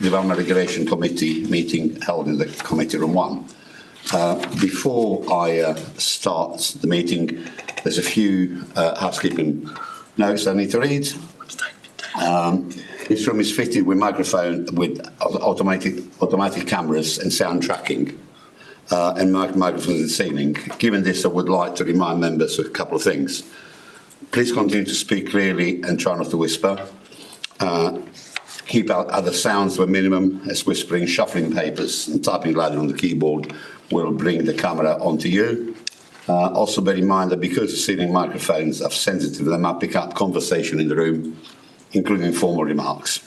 Development Regulation Committee meeting held in the Committee Room 1. Before I start the meeting, there's a few housekeeping notes I need to read. This room is fitted with microphone with automatic cameras and sound tracking and microphones in the ceiling. Given this, I would like to remind members of a couple of things. Please continue to speak clearly and try not to whisper. Keep out other sounds to a minimum, as whispering, shuffling papers and typing loudly on the keyboard will bring the camera onto you. Also bear in mind that because the ceiling microphones are sensitive, they might pick up conversation in the room, including formal remarks.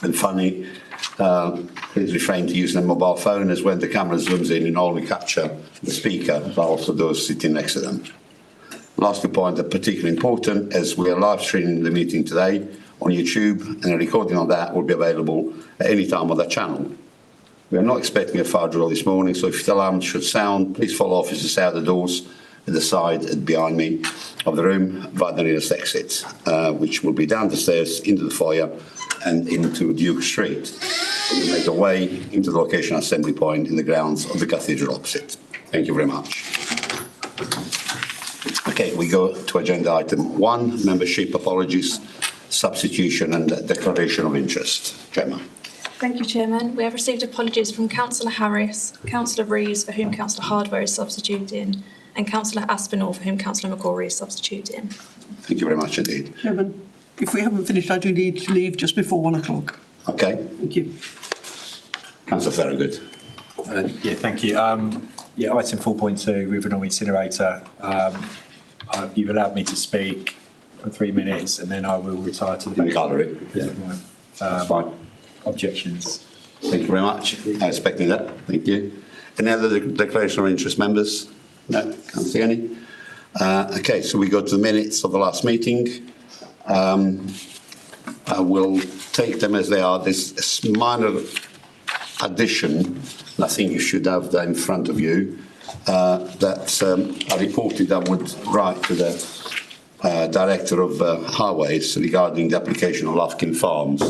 And finally, please refrain to use a mobile phone, as when the camera zooms in, it not only capture the speaker, but also those sitting next to them. Last point are particularly important, as we are live streaming the meeting today on YouTube, and a recording of that will be available at any time on that channel. We are not expecting a fire drill this morning, so if the alarm should sound, please follow officers out the doors at the side and behind me of the room via the nearest exit, which will be down the stairs, into the foyer and into Duke Street. We make our way into the location assembly point in the grounds of the cathedral opposite. Thank you very much. Okay, we go to agenda item 1, membership apologies, substitution and declaration of interest. Gemma. Thank you, Chairman. We have received apologies from Councillor Harris, Councillor Rees, for whom Councillor Hardware is substituting, and Councillor Aspinall, for whom Councillor McCrory is substituting. Thank you very much indeed. Chairman, if we haven't finished, I do need to leave just before 1 o'clock. Okay. Thank you. Councillor Thorogood. Yeah, thank you. Yeah, item 4.2, Rivernorth Incinerator. You've allowed me to speak for 3 minutes, and then I will retire to the gallery. Yeah. That's fine. Objections. Thank you very much. I expected that. Thank you. Any other declaration of interest, members? No, can't see any. Okay, so we go to the minutes of the last meeting. I will take them as they are. There's a minor addition. I think you should have that in front of you. That I reported I would write to the Director of Highways regarding the application of Lufkin Farms.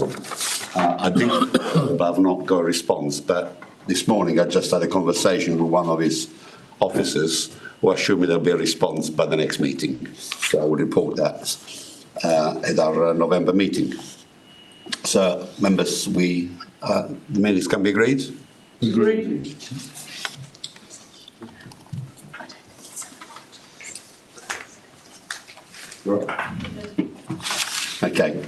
I did, but I've not got a response. But this morning I just had a conversation with one of his officers who assured me there'll be a response by the next meeting. So I will report that at our November meeting. So, members, the minutes can be agreed? Agreed. Okay.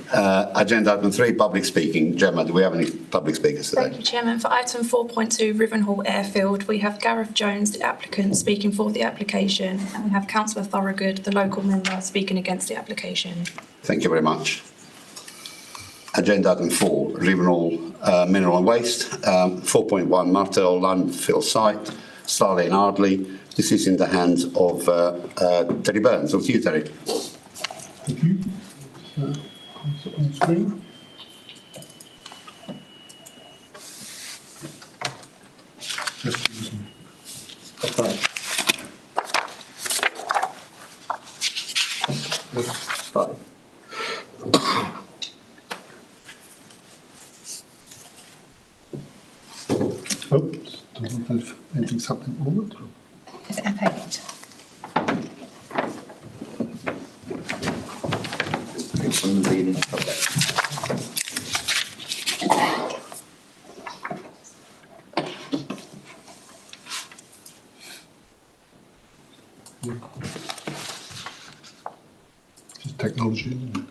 Agenda item 3, public speaking. Gemma, do we have any public speakers today? Thank you, Chairman. For item 4.2, Rivenhall Airfield, we have Gareth Jones, the applicant, speaking for the application, and we have Councillor Thorogood, the local member, speaking against the application. Thank you very much. Agenda item 4, Rivenhall Mineral and Waste. 4.1, Martel landfill site, Star Lane, Ardley. This is in the hands of Terry Burns. Over to you, Terry. Thank you. On screen. Oops, doesn't know if anything's happening at the moment. Is it F8? Just technology, isn't it?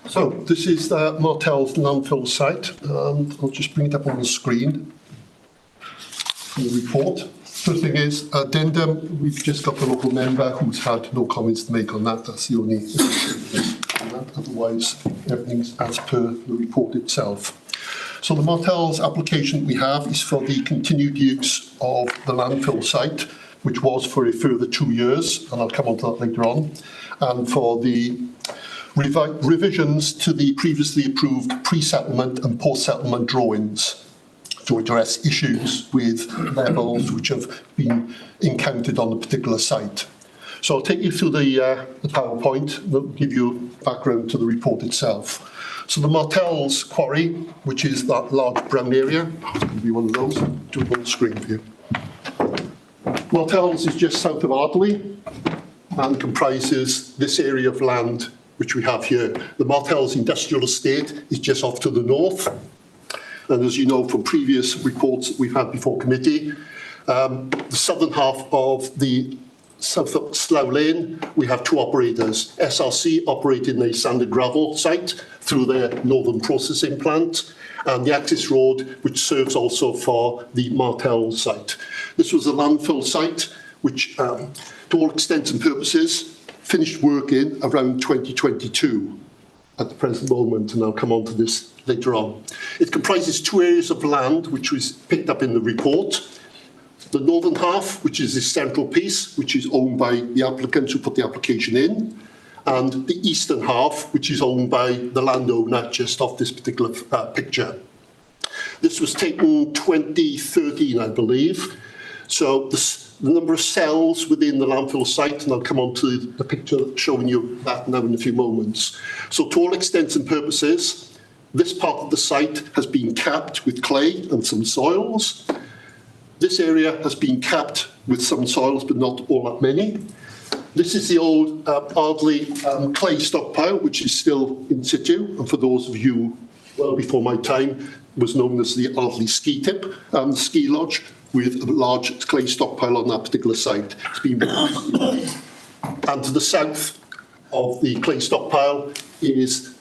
So this is Martel's landfill site, and I'll just bring it up on the screen. The report. First thing is addendum. We've just got the local member who's had no comments to make on that. That's the only on that. Otherwise, everything's as per the report itself. So the Martel's application we have is for the continued use of the landfill site, which was for a further 2 years, and I'll come on to that later on, and for the revisions to the previously approved pre-settlement and post-settlement drawings to address issues with levels which have been encountered on a particular site. So I'll take you through the PowerPoint that will give you background to the report itself. So the Martels quarry, which is that large brown area, it's going to be one of those. I'll do it on the screen for you. Martels is just south of Ardley and comprises this area of land which we have here. The Martels Industrial Estate is just off to the north. And as you know from previous reports that we've had before committee, the southern half of the south of Slough Lane, we have two operators. SRC operating a sand and gravel site through their northern processing plant, and the access road, which serves also for the Martel site. This was a landfill site, which, to all intents and purposes, finished work in around 2022 at the present moment, and I'll come on to this later on. It comprises two areas of land, which was picked up in the report. The northern half, which is the central piece, which is owned by the applicants who put the application in, and the eastern half, which is owned by the landowner just off this particular picture. This was taken 2013, I believe. So the number of cells within the landfill site, and I'll come on to the picture showing you that now in a few moments. So to all intents and purposes, this part of the site has been capped with clay and some soils. This area has been capped with some soils, but not all that many. This is the old Ardley clay stockpile, which is still in situ. And for those of you well before my time, was known as the Ardley ski tip ski lodge, with a large clay stockpile on that particular site. It's been and to the south of the clay stockpile is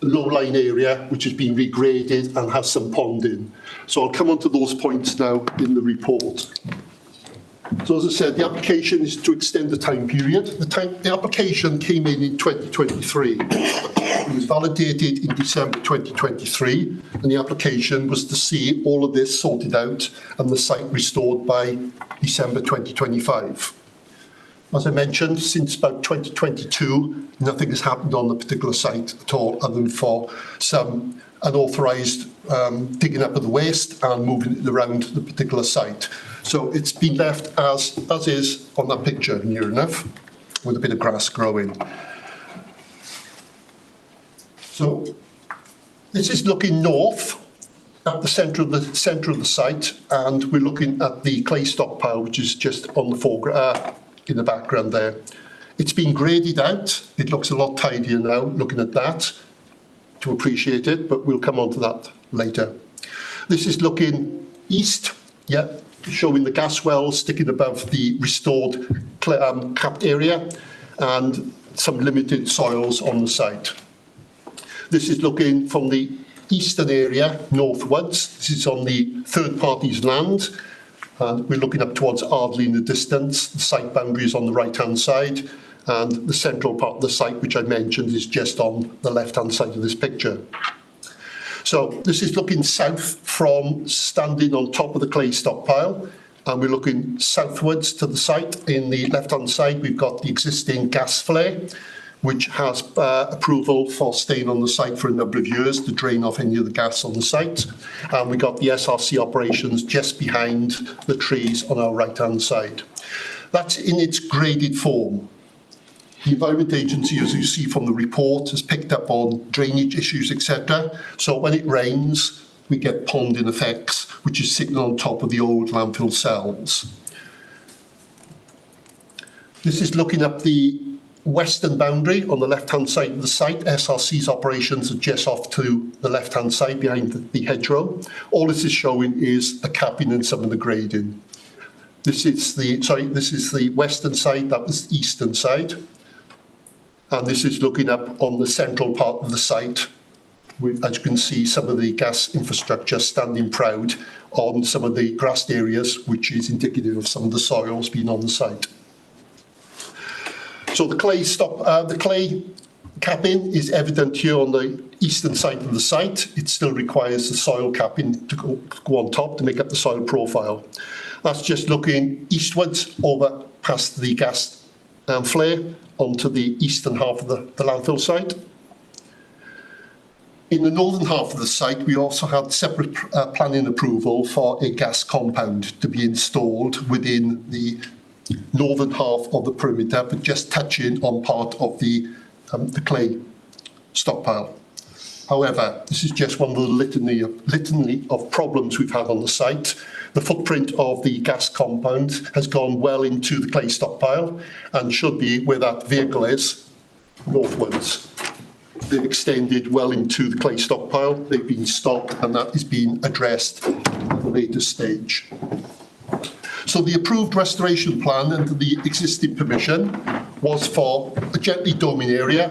a low-lying area which has been regraded and has some ponding. So I'll come on to those points now in the report. So as I said, the application is to extend the time period. The application came in 2023. It was validated in December 2023, and the application was to see all of this sorted out and the site restored by December 2025. As I mentioned, since about 2022, nothing has happened on the particular site at all, other than for some unauthorised digging up of the waste and moving it around the particular site. So it's been left as is on that picture, near enough, with a bit of grass growing. So this is looking north at the centre of the site, and we're looking at the clay stockpile, which is just on the foreground, in the background there. It's been graded out. It looks a lot tidier now, looking at that, to appreciate it, but we'll come on to that later. This is looking east, showing the gas wells sticking above the restored capped area and some limited soils on the site. This is looking from the eastern area northwards. This is on the third party's land, and we're looking up towards Ardley in the distance. The site boundary is on the right-hand side, and the central part of the site, which I mentioned, is just on the left-hand side of this picture. So this is looking south from standing on top of the clay stockpile, and we're looking southwards to the site. In the left-hand side, we've got the existing gas flare, which has approval for staying on the site for a number of years to drain off any of the gas on the site. And we've got the SRC operations just behind the trees on our right-hand side. That's in its graded form. The Environment Agency, as you see from the report, has picked up on drainage issues, etc. So when it rains, we get ponding effects, which is sitting on top of the old landfill cells. This is looking up the western boundary on the left-hand side of the site. SRC's operations are just off to the left-hand side behind the hedgerow. All this is showing is the capping and some of the grading. This is the western side, that was the eastern side. And this is looking up on the central part of the site. As you can see, some of the gas infrastructure standing proud on some of the grassed areas, which is indicative of some of the soils being on the site. So the clay capping is evident here on the eastern side of the site. It still requires the soil capping to go on top to make up the soil profile. That's just looking eastwards over past the gas flare onto the eastern half of the landfill site. In the northern half of the site, we also had separate planning approval for a gas compound to be installed within the northern half of the perimeter, but just touching on part of the clay stockpile. However, this is just one of the litany of problems we've had on the site. The footprint of the gas compound has gone well into the clay stockpile and should be where that vehicle is, northwards. They've extended well into the clay stockpile. They've been stopped, and that is being addressed at a later stage. So the approved restoration plan under the existing permission was for a gently doming area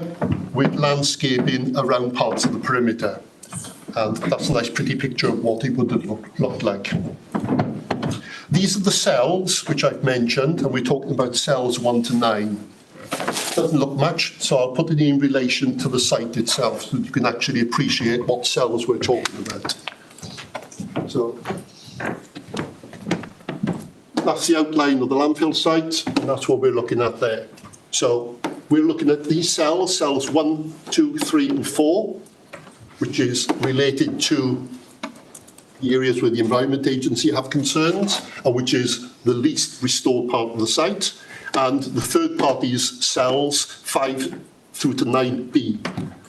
with landscaping around parts of the perimeter. And that's a nice pretty picture of what it would have looked like. These are the cells which I've mentioned, and we're talking about cells 1 to 9. Doesn't look much, so I'll put it in relation to the site itself so that you can actually appreciate what cells we're talking about. So that's the outline of the landfill site, and that's what we're looking at there. So we're looking at these cells, cells 1, 2, 3 and 4, which is related to the areas where the Environment Agency have concerns, and which is the least restored part of the site. And the third party's cells 5 through to 9B,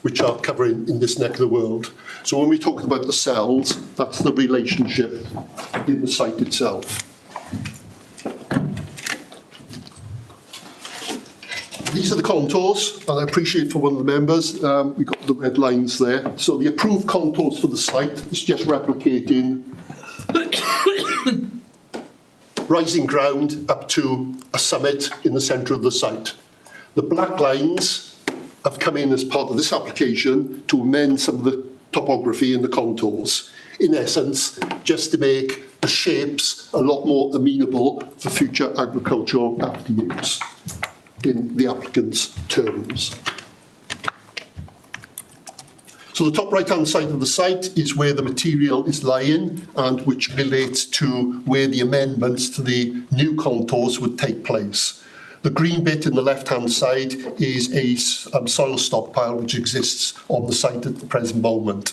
which are covering in this neck of the world. So when we talk about the cells, that's the relationship in the site itself. These are the contours, and I appreciate for one of the members, we've got the red lines there. So the approved contours for the site is just replicating rising ground up to a summit in the centre of the site. The black lines have come in as part of this application to amend some of the topography and the contours. In essence, just to make the shapes a lot more amenable for future agricultural after use in the applicant's terms. So the top right-hand side of the site is where the material is lying and which relates to where the amendments to the new contours would take place. The green bit in the left-hand side is a soil stockpile which exists on the site at the present moment.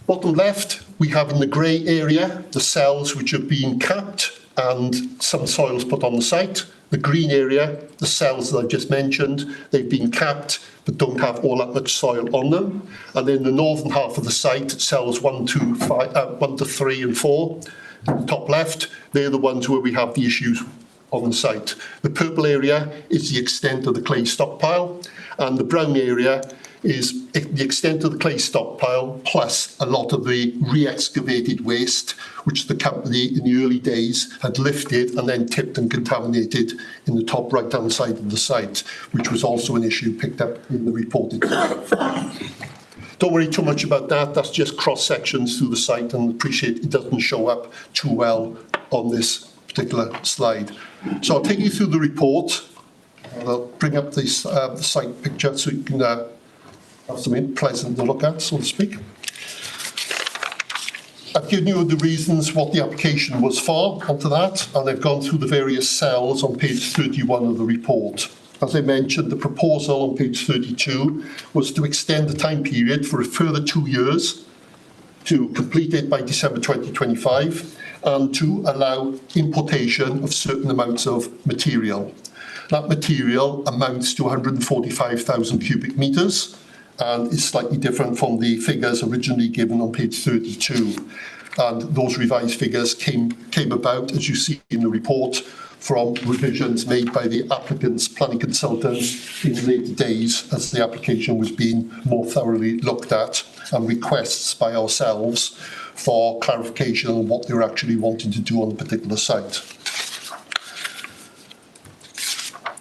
Bottom left, we have in the grey area the cells which have been capped and some soils put on the site. The green area, the cells that I've just mentioned, they've been capped but don't have all that much soil on them. And then the northern half of the site, cells 1 to 3 and 4, top left, they're the ones where we have the issues on the site. The purple area is the extent of the clay stockpile, and the brown area is the extent of the clay stockpile plus a lot of the re-excavated waste which the company in the early days had lifted and then tipped and contaminated in the top right-hand side of the site, which was also an issue picked up in the report itself. Don't worry too much about that, that's just cross-sections through the site, and appreciate it doesn't show up too well on this particular slide. So I'll take you through the report, and I'll bring up this, the site picture so you can have something pleasant to look at, so to speak. I've given you the reasons what the application was for onto that, and I've gone through the various cells on page 31 of the report. As I mentioned, the proposal on page 32 was to extend the time period for a further 2 years to complete it by December 2025 and to allow importation of certain amounts of material. That material amounts to 145,000 cubic metres and is slightly different from the figures originally given on page 32. And those revised figures came about, as you see in the report, from revisions made by the applicant's planning consultant in later days as the application was being more thoroughly looked at, and requests by ourselves for clarification on what they were actually wanting to do on the particular site.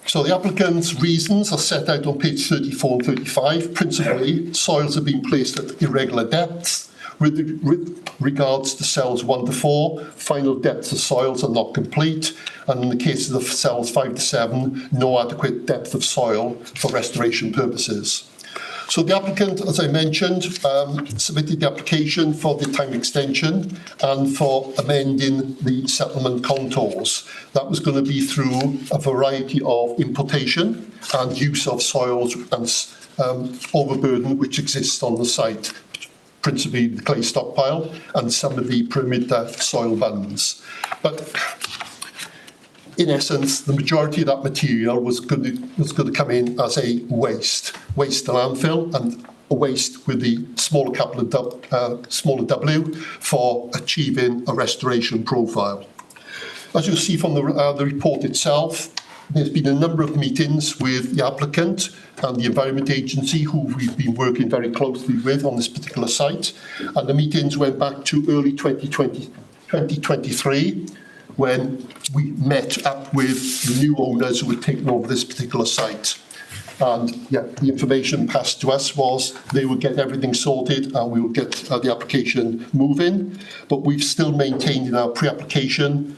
So the applicant's reasons are set out on page 34 and 35. Principally, soils have been placed at irregular depths. With regards to cells 1 to 4, final depths of soils are not complete, and in the case of the cells 5 to 7, no adequate depth of soil for restoration purposes. So the applicant, as I mentioned, submitted the application for the time extension and for amending the settlement contours. That was going to be through a variety of importation and use of soils and overburden which exists on the site, principally the clay stockpile and some of the perimeter soil bunds. But in essence, the majority of that material was going to come in as a waste to landfill, and a waste with the smaller smaller W for achieving a restoration profile. As you'll see from the report itself, there's been a number of meetings with the applicant and the Environment Agency, who we've been working very closely with on this particular site. And the meetings went back to early 2023, when we met up with the new owners who were taking over this particular site. And yeah, the information passed to us was they would get everything sorted and we would get the application moving. But we've still maintained in our pre-application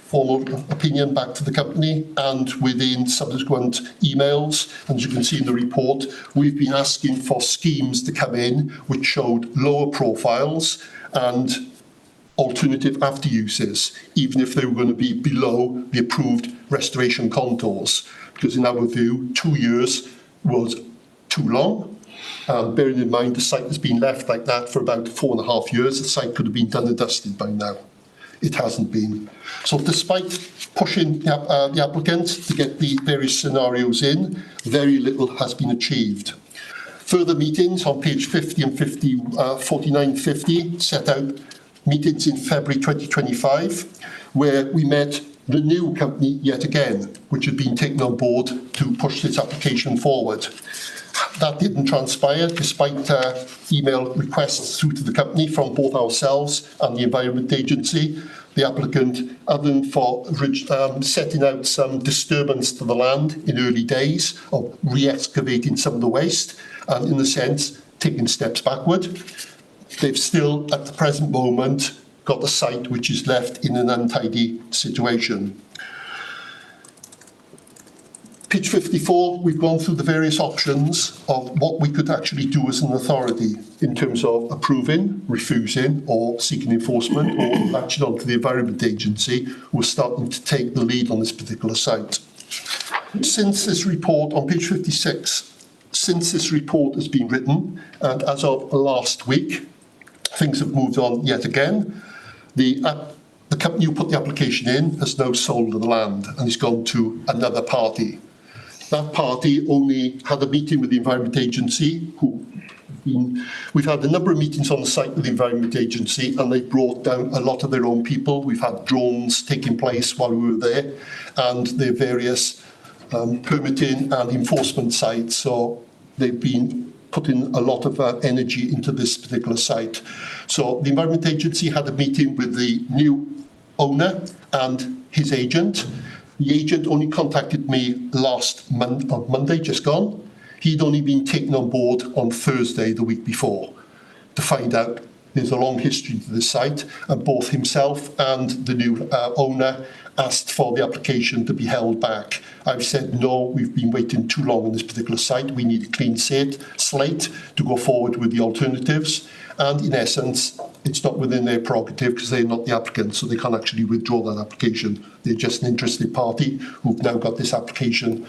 formal opinion back to the company, and within subsequent emails, and as you can see in the report, we've been asking for schemes to come in which showed lower profiles and alternative after uses, even if they were going to be below the approved restoration contours, because in our view, 2 years was too long. Bearing in mind the site has been left like that for about 4.5 years, the site could have been done and dusted by now. It hasn't been. So despite pushing the applicant to get the various scenarios in, very little has been achieved. Further meetings on page 50 and 49-50 set out meetings in February 2025, where we met the new company yet again, which had been taken on board to push this application forward. That didn't transpire, despite email requests through to the company from both ourselves and the Environment Agency. The applicant, other than for setting out some disturbance to the land in early days of re-excavating some of the waste, and in a sense, taking steps backward, they've still, at the present moment, got the site which is left in an untidy situation. Page 54, we've gone through the various options of what we could actually do as an authority in terms of approving, refusing, or seeking enforcement, or action onto the Environment Agency, who are starting to take the lead on this particular site. Since this report, on page 56, since this report has been written, and as of last week, things have moved on yet again. The company who put the application in has now sold the land and has gone to another party. That party only had a meeting with the Environment Agency, we've had a number of meetings on the site with the Environment Agency, and they brought down a lot of their own people. We've had drones taking place while we were there, and their various permitting and enforcement sites. So they've been putting a lot of energy into this particular site. So the Environment Agency had a meeting with the new owner and his agent. The agent only contacted me last Monday, just gone. He'd only been taken on board on Thursday the week before to find out there's a long history to the site, and both himself and the new owner asked for the application to be held back. I've said, no, we've been waiting too long on this particular site. We need a clean slate to go forward with the alternatives. And in essence, it's not within their prerogative because they're not the applicant, so they can't actually withdraw that application. They're just an interested party who've now got this application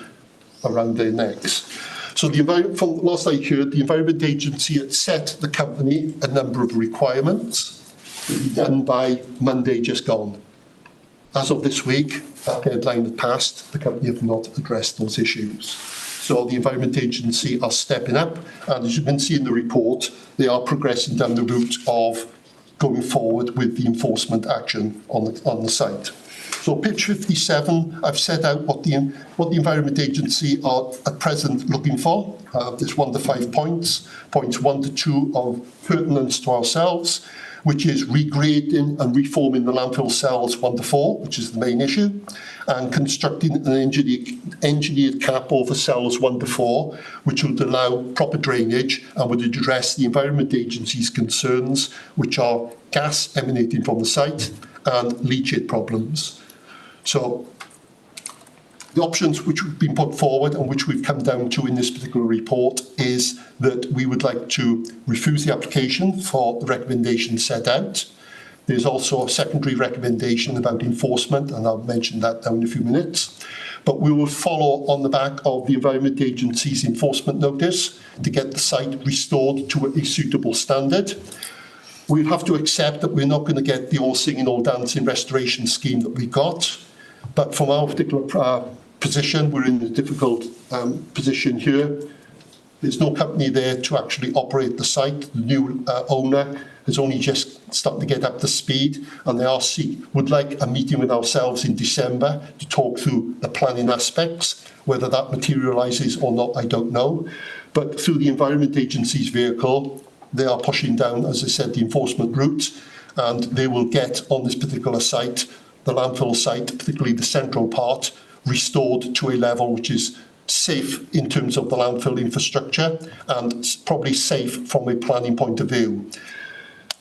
around their necks. So from last I heard, the Environment Agency had set the company a number of requirements to be done by Monday just gone. As of this week, that deadline had passed. The company have not addressed those issues. So the Environment Agency are stepping up, and as you can see in the report, they are progressing down the route of going forward with the enforcement action on the site. So page 57, I've set out what the Environment Agency are at present looking for. There's 1 to 5 points. Points 1 to 2 of pertinence to ourselves, which is regrading and reforming the landfill cells 1 to 4, which is the main issue, and constructing an engineered cap over cells 1 to 4, which would allow proper drainage and would address the Environment Agency's concerns, which are gas emanating from the site and leachate problems. So the options which have been put forward and which we've come down to in this particular report is that we would like to refuse the application for the recommendation set out. There's also a secondary recommendation about enforcement, and I'll mention that now in a few minutes. but we will follow on the back of the Environment Agency's enforcement notice to get the site restored to a suitable standard. We'll have to accept that we're not going to get the all singing, all dancing restoration scheme that we got, but from our particular position, we're in a difficult position here. There's no company there to actually operate the site. The new owner has only just started to get up to speed, and they would like a meeting with ourselves in December to talk through the planning aspects. Whether that materialises or not, I don't know. But through the Environment Agency's vehicle, they are pushing down, as I said, the enforcement route, and they will get on this particular site, the landfill site, particularly the central part, restored to a level which is safe in terms of the landfill infrastructure and probably safe from a planning point of view.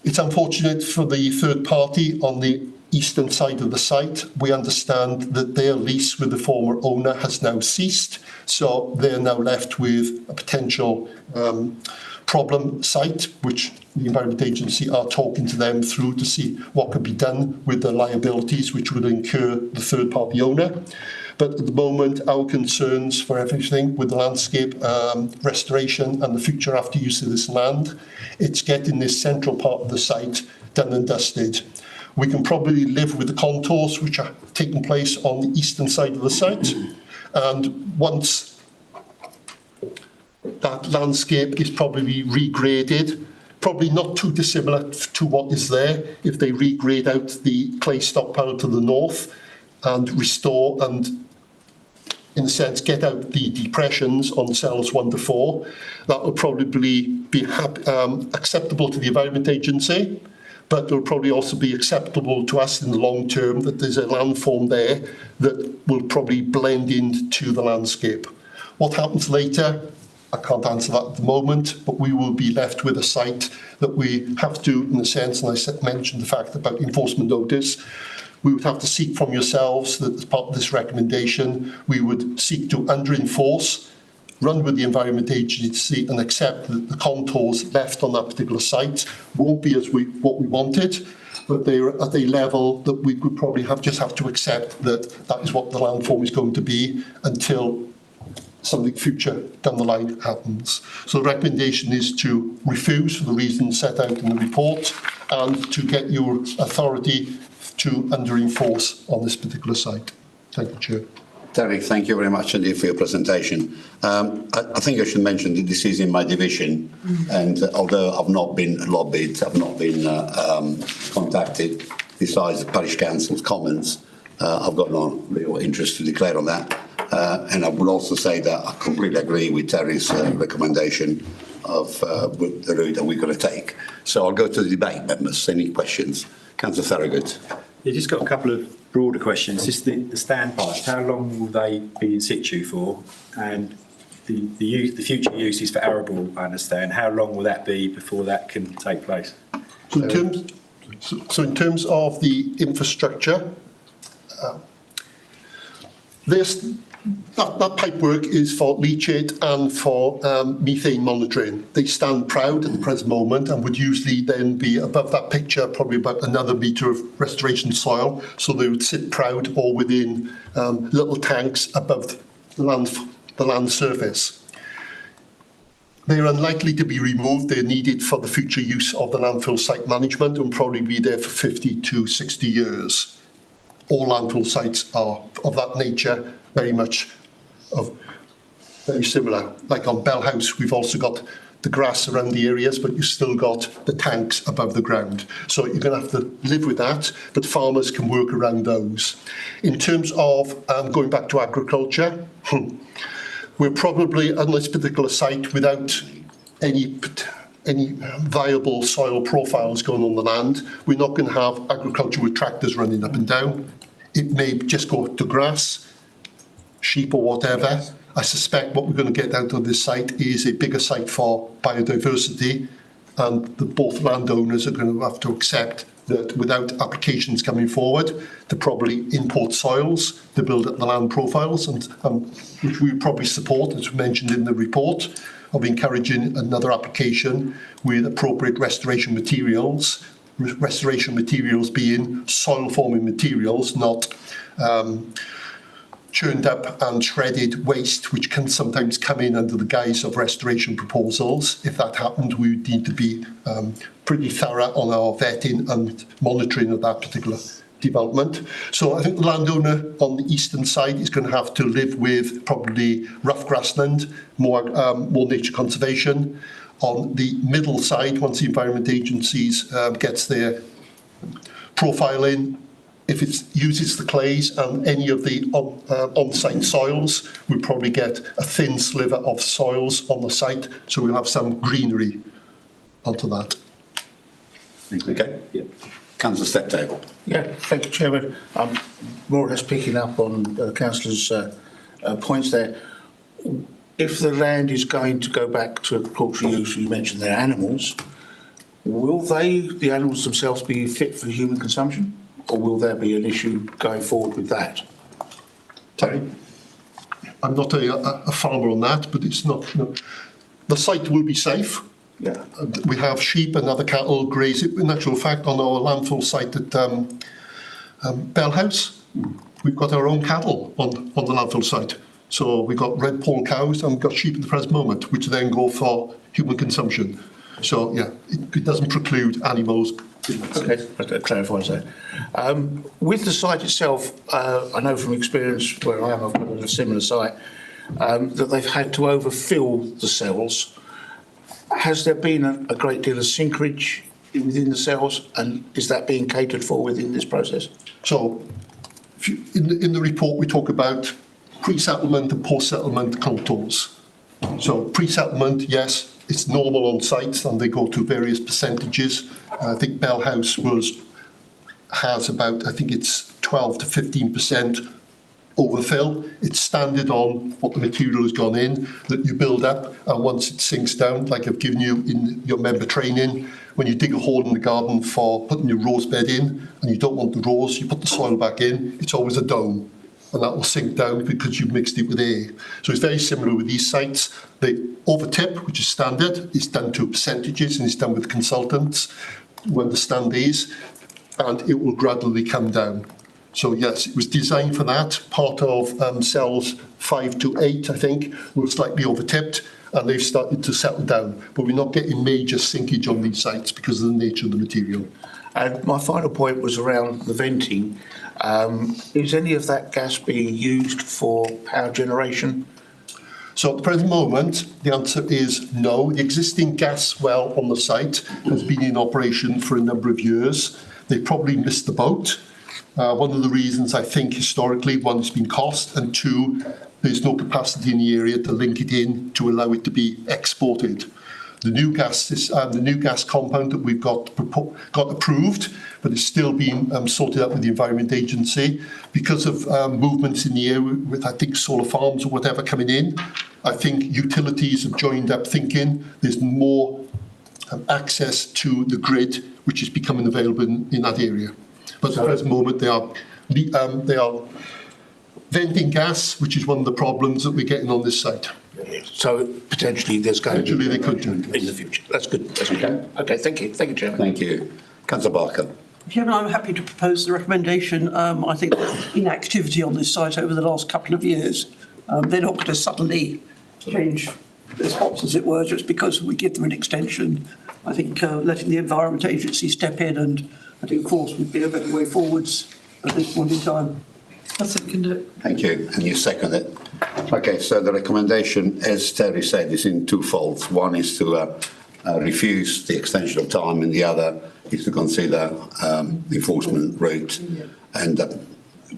It's unfortunate for the third party on the eastern side of the site. We understand that their lease with the former owner has now ceased, so they're now left with a potential problem site, which the Environment Agency are talking to them through to see what could be done with the liabilities which would incur the third party owner. But at the moment, our concerns for everything with the landscape restoration and the future after use of this land, it's getting this central part of the site done and dusted. We can probably live with the contours which are taking place on the eastern side of the site. And once that landscape is probably regraded, probably not too dissimilar to what is there, if they regrade out the clay stockpile to the north and restore and, in a sense, get out the depressions on cells 1 to 4, that will probably be acceptable to the Environment Agency, but it will probably also be acceptable to us in the long term that there's a landform there that will probably blend into the landscape. What happens later, I can't answer that at the moment, but we will be left with a site that we have to, in a sense, and I mentioned the fact about enforcement notice, we would have to seek from yourselves that as part of this recommendation, we would seek to under-enforce, run with the Environment Agency and accept that the contours left on that particular site won't be as what we wanted, but they're at a level that we would probably have to accept that that is what the landform is going to be until something future down the line happens. So the recommendation is to refuse for the reasons set out in the report and to get your authority to under-enforce on this particular site. Thank you, Chair. Derek, thank you very much indeed for your presentation. I think I should mention that this is in my division, and although I've not been lobbied, I've not been contacted, besides the parish council's comments, I've got no real interest to declare on that. And I would also say that I completely agree with Terry's recommendation of the route that we're going to take. So I'll go to the debate, members. Any questions? Councillor Thorogood. You just got a couple of broader questions. Just the standpipes, how long will they be in situ for? And the future uses for arable, I understand. How long will that be before that can take place? So in terms of the infrastructure, that pipe work is for leachate and for methane monitoring. They stand proud at the present moment and would usually then be above that picture, probably about another metre of restoration soil. So they would sit proud or within little tanks above the land surface. They're unlikely to be removed. They're needed for the future use of the landfill site management and probably be there for 50 to 60 years. All landfill sites are of that nature, very much very similar. Like on Bell House, we've also got the grass around the areas, but you've still got the tanks above the ground. So you're going to have to live with that, but farmers can work around those. In terms of going back to agriculture, we're probably on this particular site without any viable soil profiles going on the land. We're not going to have agriculture with tractors running up and down. It may just go to grass, sheep or whatever. I suspect what we're going to get out of this site is a bigger site for biodiversity, and both landowners are going to have to accept that without applications coming forward to probably import soils to build up the land profiles, and which we probably support, as mentioned in the report, of encouraging another application with appropriate restoration materials being soil forming materials, not churned up and shredded waste, which can sometimes come in under the guise of restoration proposals. If that happened, we would need to be pretty thorough on our vetting and monitoring of that particular development. So I think the landowner on the eastern side is going to have to live with probably rough grassland, more nature conservation. On the middle side, once the Environment Agencies gets their profiling, if it uses the clays and any of the on-site soils, we'll probably get a thin sliver of soils on the site, so we'll have some greenery onto that. Okay. Yeah. Councillor Steptoe. Yeah, thank you, Chairman. I'm more or less picking up on Councillor's points there. If the land is going to go back to poultry use, you mentioned they're animals, will the animals themselves be fit for human consumption? Or will there be an issue going forward with that? Terry? I'm not a farmer on that, but it's not, the site will be safe. Yeah. We have sheep and other cattle grazing. In actual fact, on our landfill site at Bell House, we've got our own cattle on the landfill site. So we've got red poll cows and we've got sheep at the present moment, which then go for human consumption. So, yeah, it doesn't preclude animals. Okay, that clarifies that. With the site itself, I know from experience where I am, I've got a similar site, that they've had to overfill the cells. Has there been a great deal of sinkerage within the cells, and is that being catered for within this process? So, in the report, we talk about pre-settlement and post-settlement contours. So, pre-settlement, yes, it's normal on sites, and they go to various percentages. I think Bell House has about, I think it's 12 to 15% overfill. It's standard on what the material has gone in, that you build up, and once it sinks down, like I've given you in your member training, when you dig a hole in the garden for putting your rose bed in, and you don't want the rose, you put the soil back in, it's always a dome, and that will sink down because you've mixed it with air. So it's very similar with these sites. The overtip, which is standard, is done to percentages, and it's done with consultants when the stand is, and it will gradually come down. So yes, it was designed for that. Part of cells 5 to 8, I think, were slightly overtipped, and they've started to settle down. But we're not getting major sinkage on these sites because of the nature of the material. And my final point was around the venting. Is any of that gas being used for power generation? So at the present moment, the answer is no. The existing gas well on the site has been in operation for a number of years. They probably missed the boat. One of the reasons, I think, historically, one, it's been cost, and two, there's no capacity in the area to link it in to allow it to be exported. The new gas compound that we've got approved, but it's still being sorted out with the Environment Agency because of movements in the area with, I think, solar farms or whatever coming in. I think utilities have joined up thinking there's more access to the grid, which is becoming available in that area. But at the present moment, they are venting gas, which is one of the problems that we're getting on this site. So potentially there's going to be Potentially they could do. in the future. That's good. That's good. Okay, thank you. Thank you, Chairman. Thank you. Councillor Barker. Chairman, I'm happy to propose the recommendation. I think inactivity on this site over the last couple of years, they're not going to suddenly change their spots, as it were, just because we give them an extension. I think letting the Environment Agency step in and of course would be a better way forwards at this point in time. That's it, can do it. Thank you. And you second it. Okay, so the recommendation, as Terry said, is in two folds. One is to refuse the extension of time, and the other is to consider the enforcement route. And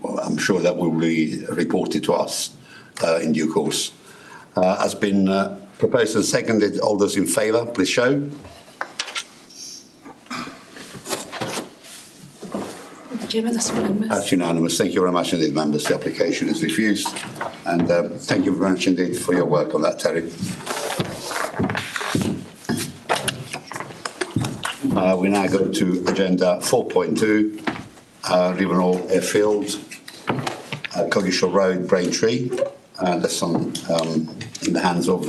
well, I'm sure that will be reported to us in due course. Has been proposed and seconded. All those in favour, please show. Chairman, that's unanimous. That's unanimous. Thank you very much indeed, members. The application is refused. And thank you very much indeed for your work on that, Terry. We now go to agenda 4.2, Rivenhall Airfield, Coggeshall Road, Braintree. That's on in the hands of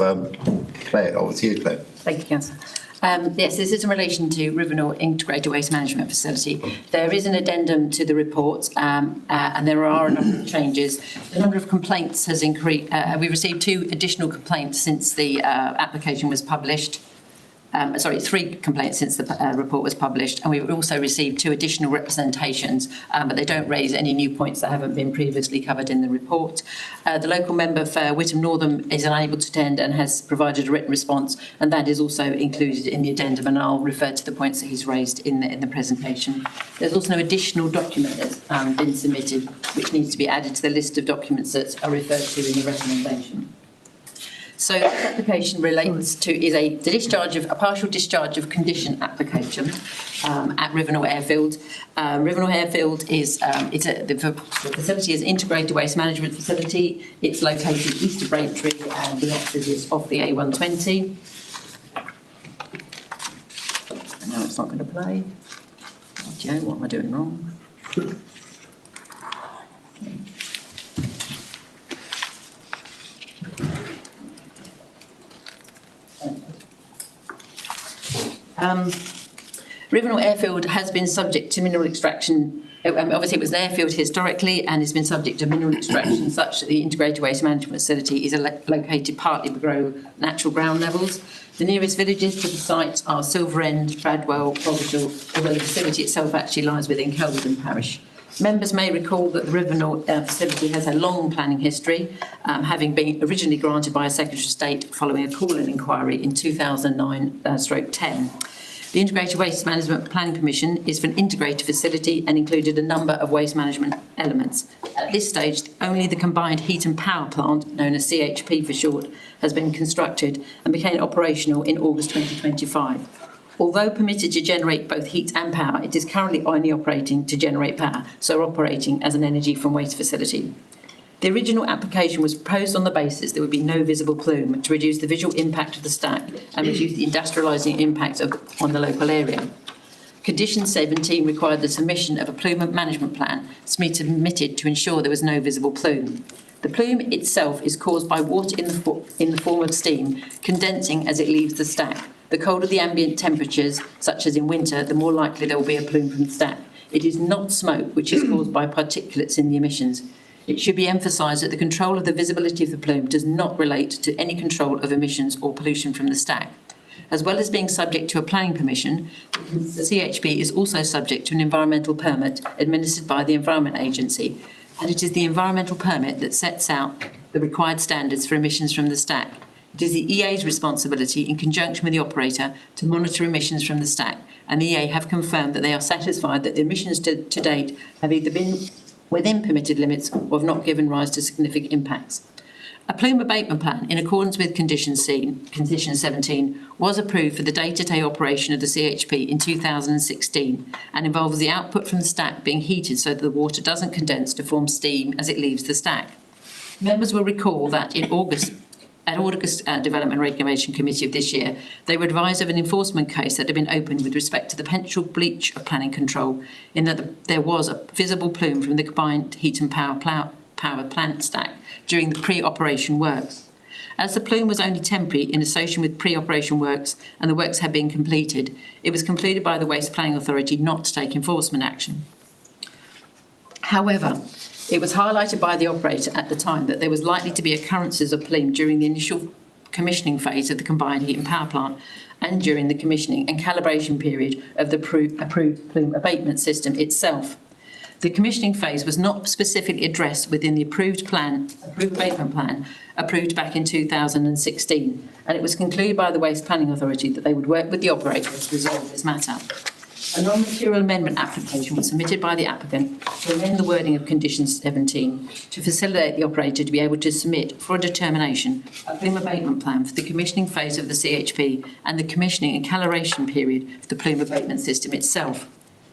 Claire. Over to you, Claire. Thank you, Councillor. Yes, this is in relation to Rivernorth Integrated Waste Management Facility. There is an addendum to the report, and there are a number of changes. The number of complaints has increased. We received 2 additional complaints since the application was published. 3 complaints since the report was published, and we've also received 2 additional representations, but they don't raise any new points that haven't been previously covered in the report. The local member for Whittam Northam is unable to attend and has provided a written response, and that is also included in the addendum, and I'll refer to the points that he's raised in the presentation. There's also an additional document that's been submitted, which needs to be added to the list of documents that are referred to in the recommendation. So this application relates to a partial discharge of condition application at Rivernorth Airfield. Rivernorth Airfield is the facility is an integrated waste management facility. It's located east of Braintree and the access is off the A120. No, it's not going to play. Oh, Joe, what am I doing wrong? Rivernorth Airfield has been subject to mineral extraction. Obviously, it was an airfield historically and has been subject to mineral extraction such that the integrated waste management facility is located partly below natural ground levels. The nearest villages to the site are Silver End, Bradwell, Coggeshall, although the facility itself actually lies within Kelvedon Parish. Members may recall that the Rivernorth facility has a long planning history, having been originally granted by a Secretary of State following a call-in inquiry in 2009/10. The Integrated Waste Management Planning Commission is for an integrated facility and included a number of waste management elements. At this stage, only the combined heat and power plant, known as CHP for short, has been constructed and became operational in August 2025. Although permitted to generate both heat and power, it is currently only operating to generate power, so operating as an energy from waste facility. The original application was proposed on the basis there would be no visible plume to reduce the visual impact of the stack and reduce the industrialising impact on the local area. Condition 17 required the submission of a plume management plan submitted to ensure there was no visible plume. The plume itself is caused by water in the form of steam condensing as it leaves the stack. The colder the ambient temperatures, such as in winter, the more likely there will be a plume from the stack. It is not smoke, which is caused by particulates in the emissions. It should be emphasised that the control of the visibility of the plume does not relate to any control of emissions or pollution from the stack. As well as being subject to a planning permission, the CHP is also subject to an environmental permit administered by the Environment Agency, and it is the environmental permit that sets out the required standards for emissions from the stack. It is the EA's responsibility, in conjunction with the operator, to monitor emissions from the stack, and the EA have confirmed that they are satisfied that the emissions to date have either been within permitted limits or have not given rise to significant impacts. A plume abatement plan, in accordance with Condition 17, was approved for the day-to-day operation of the CHP in 2016 and involves the output from the stack being heated so that the water doesn't condense to form steam as it leaves the stack. Members will recall that in August Development and Regulation Committee of this year, they were advised of an enforcement case that had been opened with respect to the potential breach of planning control, in that there was a visible plume from the combined heat and power plant stack during the pre-operation works. As the plume was only temporary in association with pre-operation works and the works had been completed, it was concluded by the Waste Planning Authority not to take enforcement action. However, it was highlighted by the operator at the time that there was likely to be occurrences of plume during the initial commissioning phase of the combined heat and power plant and during the commissioning and calibration period of the approved plume abatement system itself. The commissioning phase was not specifically addressed within the approved abatement plan approved back in 2016, and it was concluded by the Waste Planning Authority that they would work with the operator to resolve this matter. A non-material amendment application was submitted by the applicant to amend the wording of Condition 17 to facilitate the operator to be able to submit for a determination a plume abatement plan for the commissioning phase of the CHP and the commissioning and calibration period of the plume abatement system itself.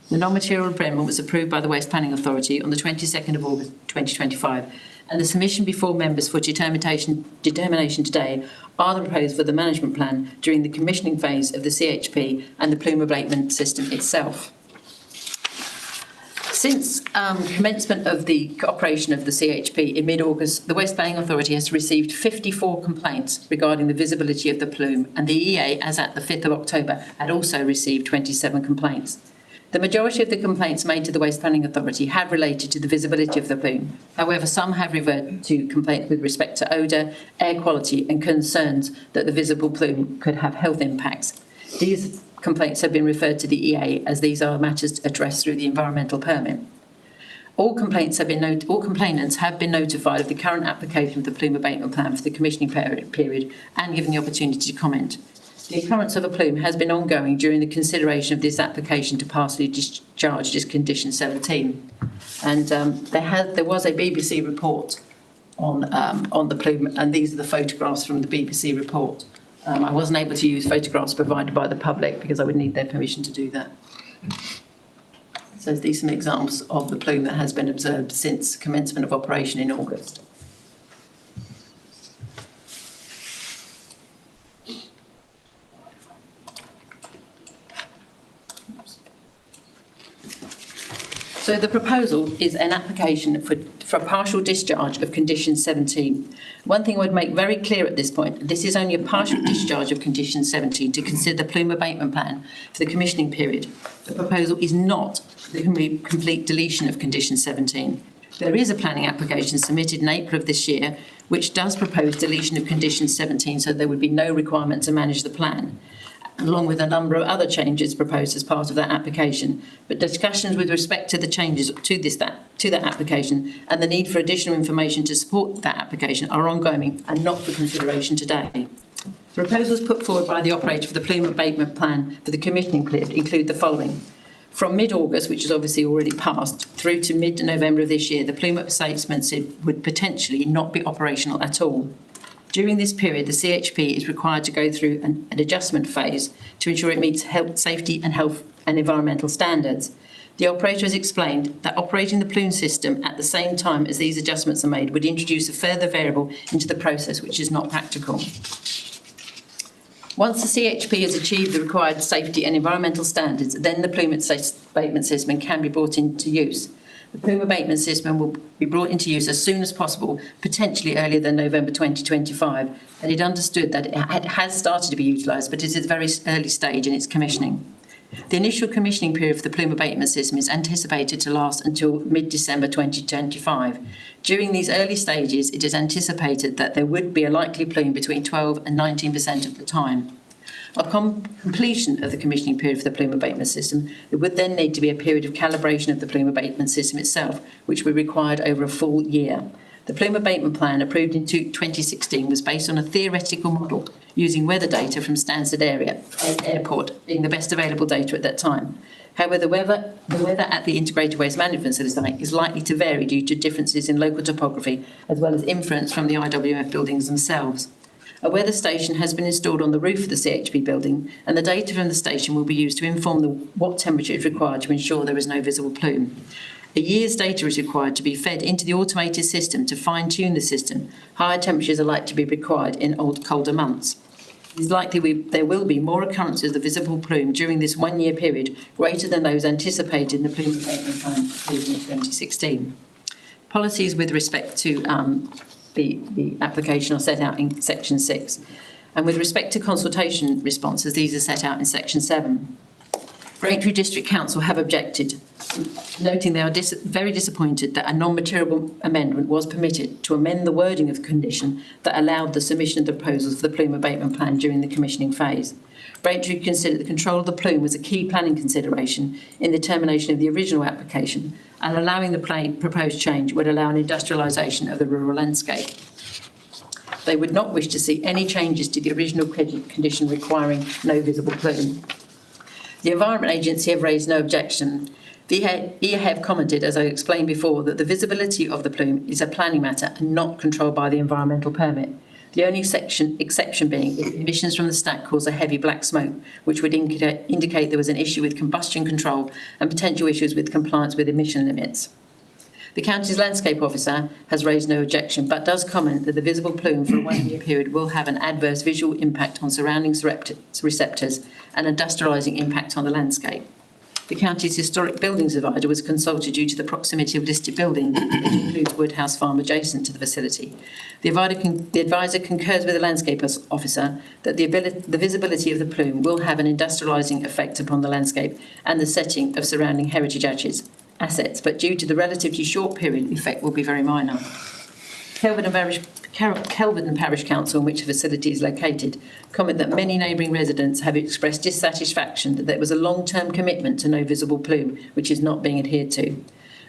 The non-material amendment was approved by the Waste Planning Authority on the 22nd of August 2025, and the submission before members for determination today are the proposed for the management plan during the commissioning phase of the CHP and the plume abatement system itself. Since commencement of the operation of the CHP in mid-August, the Waste Planning Authority has received 54 complaints regarding the visibility of the plume, and the EA, as at the 5th of October, had also received 27 complaints. The majority of the complaints made to the Waste Planning Authority have related to the visibility of the plume. However, some have referred to complaints with respect to odour, air quality and concerns that the visible plume could have health impacts. These complaints have been referred to the EA as these are matters addressed through the environmental permit. All complainants have been notified of the current application of the plume abatement plan for the commissioning period and given the opportunity to comment. The occurrence of a plume has been ongoing during the consideration of this application to partially discharge this condition 17. And there was a BBC report on the plume, and these are the photographs from the BBC report. I wasn't able to use photographs provided by the public because I would need their permission to do that. So these are some examples of the plume that has been observed since commencement of operation in August. So the proposal is an application for a partial discharge of condition 17. One thing I would make very clear at this point, this is only a partial discharge of condition 17 to consider the plume abatement plan for the commissioning period. The proposal is not the complete deletion of condition 17. There is a planning application submitted in April of this year which does propose deletion of condition 17, so there would be no requirement to manage the plan, along with a number of other changes proposed as part of that application. But discussions with respect to the changes to that application and the need for additional information to support that application are ongoing and not for consideration today. The proposals put forward by the operator for the plume abatement plan for the commissioning period include the following. From mid-August, which is obviously already passed, through to mid-November of this year, the plume assessment would potentially not be operational at all. During this period, the CHP is required to go through an adjustment phase to ensure it meets health, safety and health and environmental standards. The operator has explained that operating the plume system at the same time as these adjustments are made would introduce a further variable into the process, which is not practical. Once the CHP has achieved the required safety and environmental standards, then the plume abatement system can be brought into use. The plume abatement system will be brought into use as soon as possible, potentially earlier than November 2025, and it understood that it has started to be utilised, but it is at a very early stage in its commissioning. The initial commissioning period for the plume abatement system is anticipated to last until mid-December 2025. During these early stages, it is anticipated that there would be a likely plume between 12 and 19% of the time. Upon completion of the commissioning period for the plume abatement system, there would then need to be a period of calibration of the plume abatement system itself, which would be required over a full year. The plume abatement plan approved in 2016 was based on a theoretical model using weather data from Stansted Airport being the best available data at that time. However, the weather at the Integrated Waste Management Facility is likely to vary due to differences in local topography as well as influence from the IWF buildings themselves. A weather station has been installed on the roof of the CHP building, and the data from the station will be used to inform what temperature is required to ensure there is no visible plume. A year's data is required to be fed into the automated system to fine-tune the system. Higher temperatures are likely to be required in colder months. It is likely there will be more occurrences of visible plume during this one-year period, greater than those anticipated in the plume abatement plan in 2016. Policies with respect to the application are set out in section 6. And with respect to consultation responses, these are set out in section 7. Braintree District Council have objected, noting they are very disappointed that a non-material amendment was permitted to amend the wording of the condition that allowed the submission of the proposals for the plume abatement plan during the commissioning phase. Braintree considered the control of the plume was a key planning consideration in the termination of the original application, and allowing the proposed change would allow an industrialisation of the rural landscape. They would not wish to see any changes to the original condition requiring no visible plume. The Environment Agency have raised no objection. The EA have commented, as I explained before, that the visibility of the plume is a planning matter and not controlled by the environmental permit. The only exception being if emissions from the stack cause a heavy black smoke, which would indicate there was an issue with combustion control and potential issues with compliance with emission limits. The county's landscape officer has raised no objection, but does comment that the visible plume for a one-year period will have an adverse visual impact on surrounding receptors and industrialising impact on the landscape. The county's historic buildings advisor was consulted due to the proximity of listed buildings, which includes Woodhouse Farm adjacent to the facility. The advisor concurs with the landscape officer that the visibility of the plume will have an industrialising effect upon the landscape and the setting of surrounding heritage assets, but due to the relatively short period, the effect will be very minor. Kelvedon Parish Council, in which the facility is located, comment that many neighbouring residents have expressed dissatisfaction that there was a long-term commitment to no visible plume, which is not being adhered to.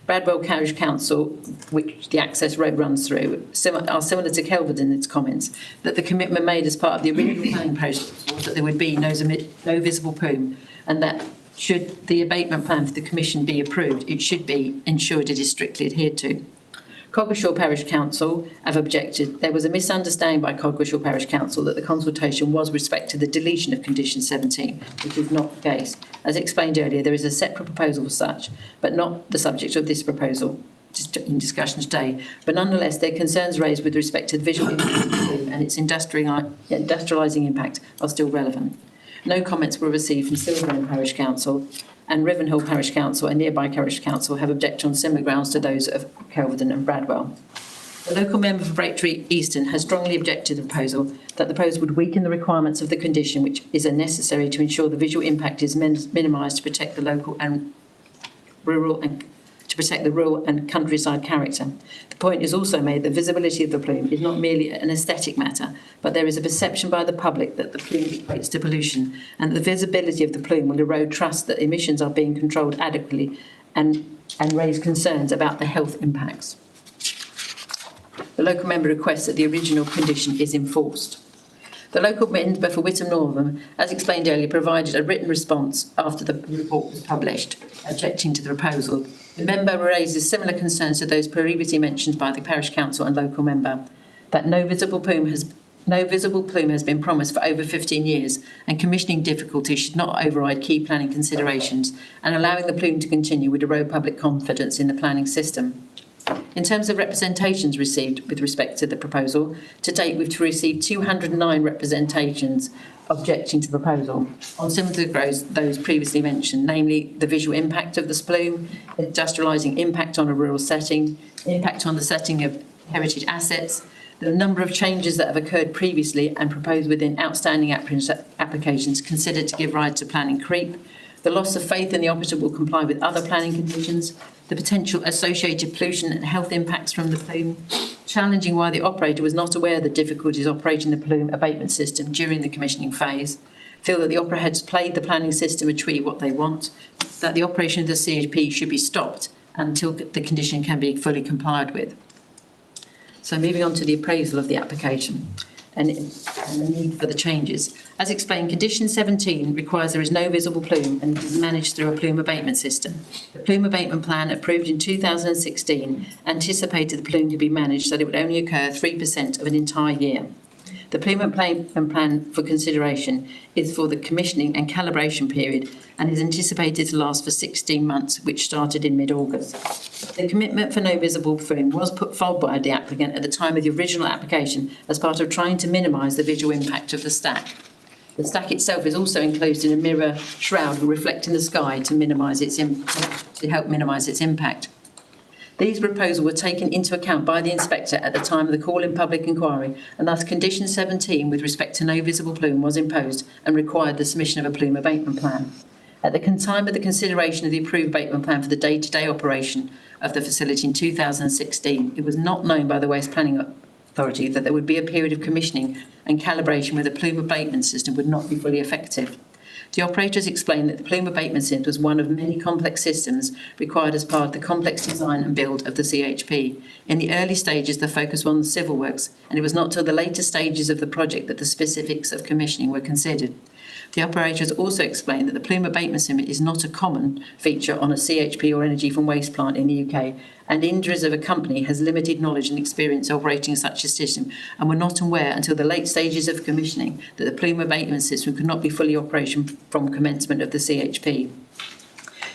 Bradwell Parish Council, which the access road runs through, are similar to Kelvedon in its comments, that the commitment made as part of the original planning process was that there would be no visible plume, and that should the abatement plan for the Commission be approved, it should be ensured it is strictly adhered to. Coggeshall Parish Council have objected. There was a misunderstanding by Coggeshall Parish Council that the consultation was with respect to the deletion of condition 17, which is not the case. As explained earlier, there is a separate proposal for such, but not the subject of this proposal in discussion today. But nonetheless, their concerns raised with respect to the visual impact and its industrialising impact are still relevant. No comments were received from Silverend Parish Council, and Rivenhall Parish Council and nearby Parish Council have objected on similar grounds to those of Kelvedon and Bradwell. The local member for Braintree Easton has strongly objected to the proposal, that the proposal would weaken the requirements of the condition which is necessary to ensure the visual impact is minimised to protect the local and rural and countryside character. The point is also made that visibility of the plume is not merely an aesthetic matter, but there is a perception by the public that the plume equates to pollution, and that the visibility of the plume will erode trust that emissions are being controlled adequately and raise concerns about the health impacts. The local member requests that the original condition is enforced. The local member for Witham Northam, as explained earlier, provided a written response after the report was published, objecting to the proposal. The member raises similar concerns to those previously mentioned by the Parish Council and local member, that no visible plume has been promised for over 15 years, and commissioning difficulties should not override key planning considerations, and allowing the plume to continue would erode public confidence in the planning system. In terms of representations received with respect to the proposal, to date we've received 209 representations objecting to the proposal on similar to those previously mentioned, namely the visual impact of the plume, industrialising impact on a rural setting, impact on the setting of heritage assets, the number of changes that have occurred previously and proposed within outstanding applications considered to give rise to planning creep, the loss of faith in the operator will comply with other planning conditions, the potential associated pollution and health impacts from the plume, challenging why the operator was not aware of the difficulties operating the plume abatement system during the commissioning phase, feel that the operator has played the planning system to achieve what they want, that the operation of the CHP should be stopped until the condition can be fully complied with. So moving on to the appraisal of the application and the need for the changes. As explained, condition 17 requires there is no visible plume and it is managed through a plume abatement system. The plume abatement plan approved in 2016 anticipated the plume to be managed so that it would only occur 3% of an entire year. The plume abatement plan for consideration is for the commissioning and calibration period and is anticipated to last for 16 months, which started in mid-August. The commitment for no visible plume was put forward by the applicant at the time of the original application as part of trying to minimise the visual impact of the stack. The stack itself is also enclosed in a mirror shroud reflecting the sky to help minimise its impact. These proposals were taken into account by the inspector at the time of the call in public inquiry, and thus condition 17 with respect to no visible plume was imposed and required the submission of a plume abatement plan. At the time of the consideration of the approved abatement plan for the day-to-day operation of the facility in 2016, it was not known by the Waste Planning Authority that there would be a period of commissioning and calibration where the plume abatement system would not be fully effective. The operators explained that the plume abatement system was one of many complex systems required as part of the complex design and build of the CHP. In the early stages, the focus was on the civil works, and it was not till the later stages of the project that the specifics of commissioning were considered. The operators also explained that the plume abatement system is not a common feature on a CHP or energy from waste plant in the UK, and Indras of a company has limited knowledge and experience operating such a system and were not aware until the late stages of commissioning that the plume abatement system could not be fully operational from commencement of the CHP.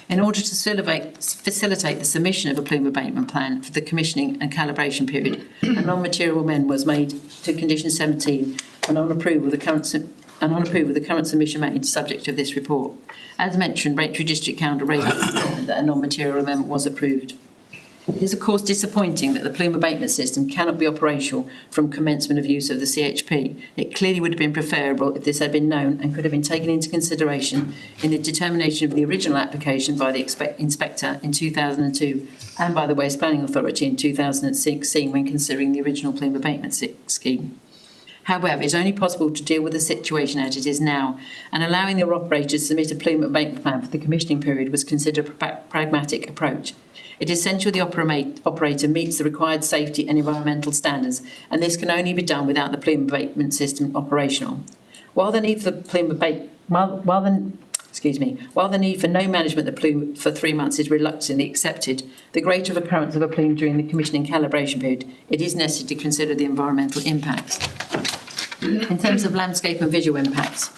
In order to facilitate the submission of a plume abatement plan for the commissioning and calibration period, a non-material amendment was made to condition 17, and on approval, the and on approval, the current submission made subject to this report. As mentioned, Braintree District Council raised that a non-material amendment was approved. It is of course disappointing that the plume abatement system cannot be operational from commencement of use of the CHP. It clearly would have been preferable if this had been known and could have been taken into consideration in the determination of the original application by the inspector in 2002 and by the Waste Planning Authority in 2016 when considering the original plume abatement scheme. However, it's only possible to deal with the situation as it is now, and allowing the operator to submit a plume abatement plan for the commissioning period was considered a pragmatic approach. It is essential the operator meets the required safety and environmental standards, and this can only be done without the plume abatement system operational. While the need for the need for no management of the plume for 3 months is reluctantly accepted, the greater occurrence of a plume during the commissioning calibration period, it is necessary to consider the environmental impacts. In terms of landscape and visual impacts,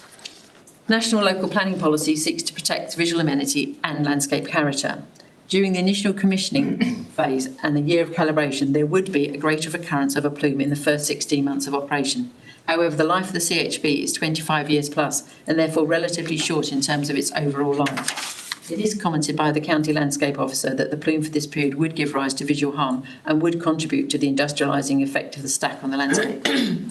National Local Planning Policy seeks to protect visual amenity and landscape character. During the initial commissioning phase and the year of calibration, there would be a greater occurrence of a plume in the first 16 months of operation. However, the life of the CHP is 25 years plus and therefore relatively short in terms of its overall life. It is commented by the County Landscape Officer that the plume for this period would give rise to visual harm and would contribute to the industrialising effect of the stack on the landscape.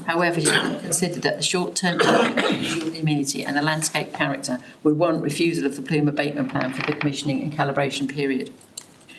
However, he considered that the short-term visual amenity and the landscape character would warrant refusal of the plume abatement plan for the commissioning and calibration period.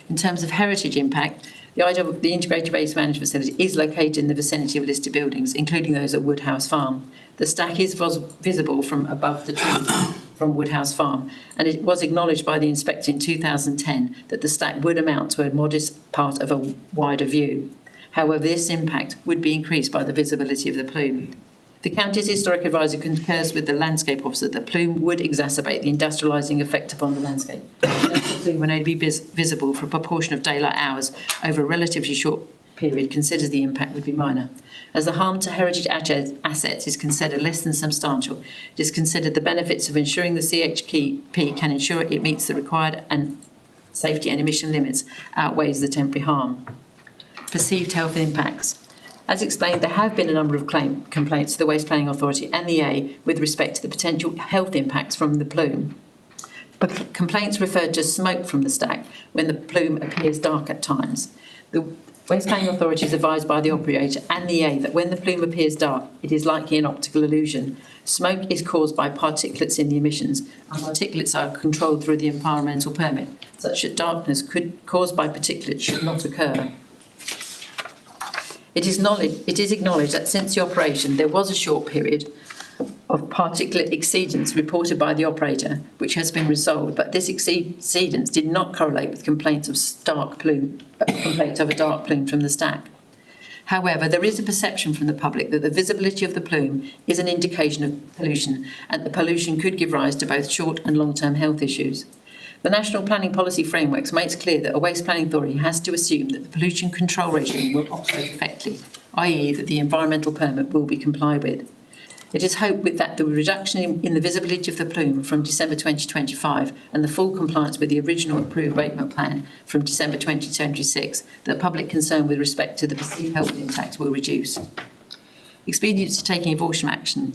In terms of heritage impact, the Integrated Waste Management Facility is located in the vicinity of listed buildings, including those at Woodhouse Farm. The stack is visible from above the trees from Woodhouse Farm, and it was acknowledged by the inspector in 2010 that the stack would amount to a modest part of a wider view. However, this impact would be increased by the visibility of the plume. The County's Historic Advisor concurs with the Landscape Officer that plume would exacerbate the industrialising effect upon the landscape. The plume would only be visible for a proportion of daylight hours over a relatively short period considers the impact would be minor. As the harm to heritage assets is considered less than substantial, it is considered the benefits of ensuring the CHP can ensure it meets the required and safety and emission limits outweighs the temporary harm. Perceived health impacts. As explained, there have been a number of complaints to the Waste Planning Authority and the EA with respect to the potential health impacts from the plume. But complaints referred to smoke from the stack when the plume appears dark at times. The Waste Planning Authority is advised by the operator and the EA that when the plume appears dark, it is likely an optical illusion. Smoke is caused by particulates in the emissions, and particulates are controlled through the environmental permit, such that darkness caused by particulates should not occur. It is acknowledged that since the operation, there was a short period of particulate exceedance reported by the operator, which has been resolved, but this exceedance did not correlate with complaints of a dark plume from the stack. However, there is a perception from the public that the visibility of the plume is an indication of pollution, and the pollution could give rise to both short and long-term health issues. The National Planning Policy Frameworks makes clear that a Waste Planning Authority has to assume that the pollution control regime will operate effectively, i.e. that the environmental permit will be complied with. It is hoped that the reduction in the visibility of the plume from December 2025 and the full compliance with the original approved abatement plan from December 2026, that public concern with respect to the perceived health impact will reduce. Expedience to taking abortion action.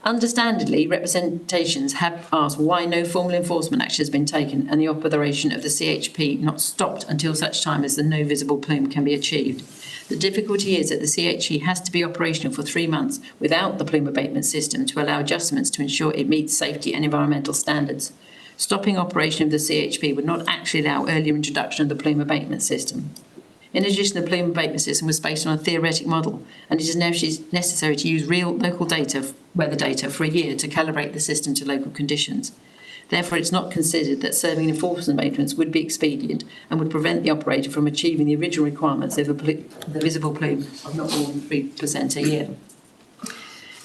Understandably, representations have asked why no formal enforcement action has been taken and the operation of the CHP not stopped until such time as the no visible plume can be achieved. The difficulty is that the CHP has to be operational for 3 months without the plume abatement system to allow adjustments to ensure it meets safety and environmental standards. Stopping operation of the CHP would not actually allow earlier introduction of the plume abatement system. In addition, the plume abatement system was based on a theoretic model, and it is necessary to use real local data, weather data, for a year to calibrate the system to local conditions. Therefore, it's not considered that serving enforcement arrangements would be expedient and would prevent the operator from achieving the original requirements of the visible plume of not more than 3% a year.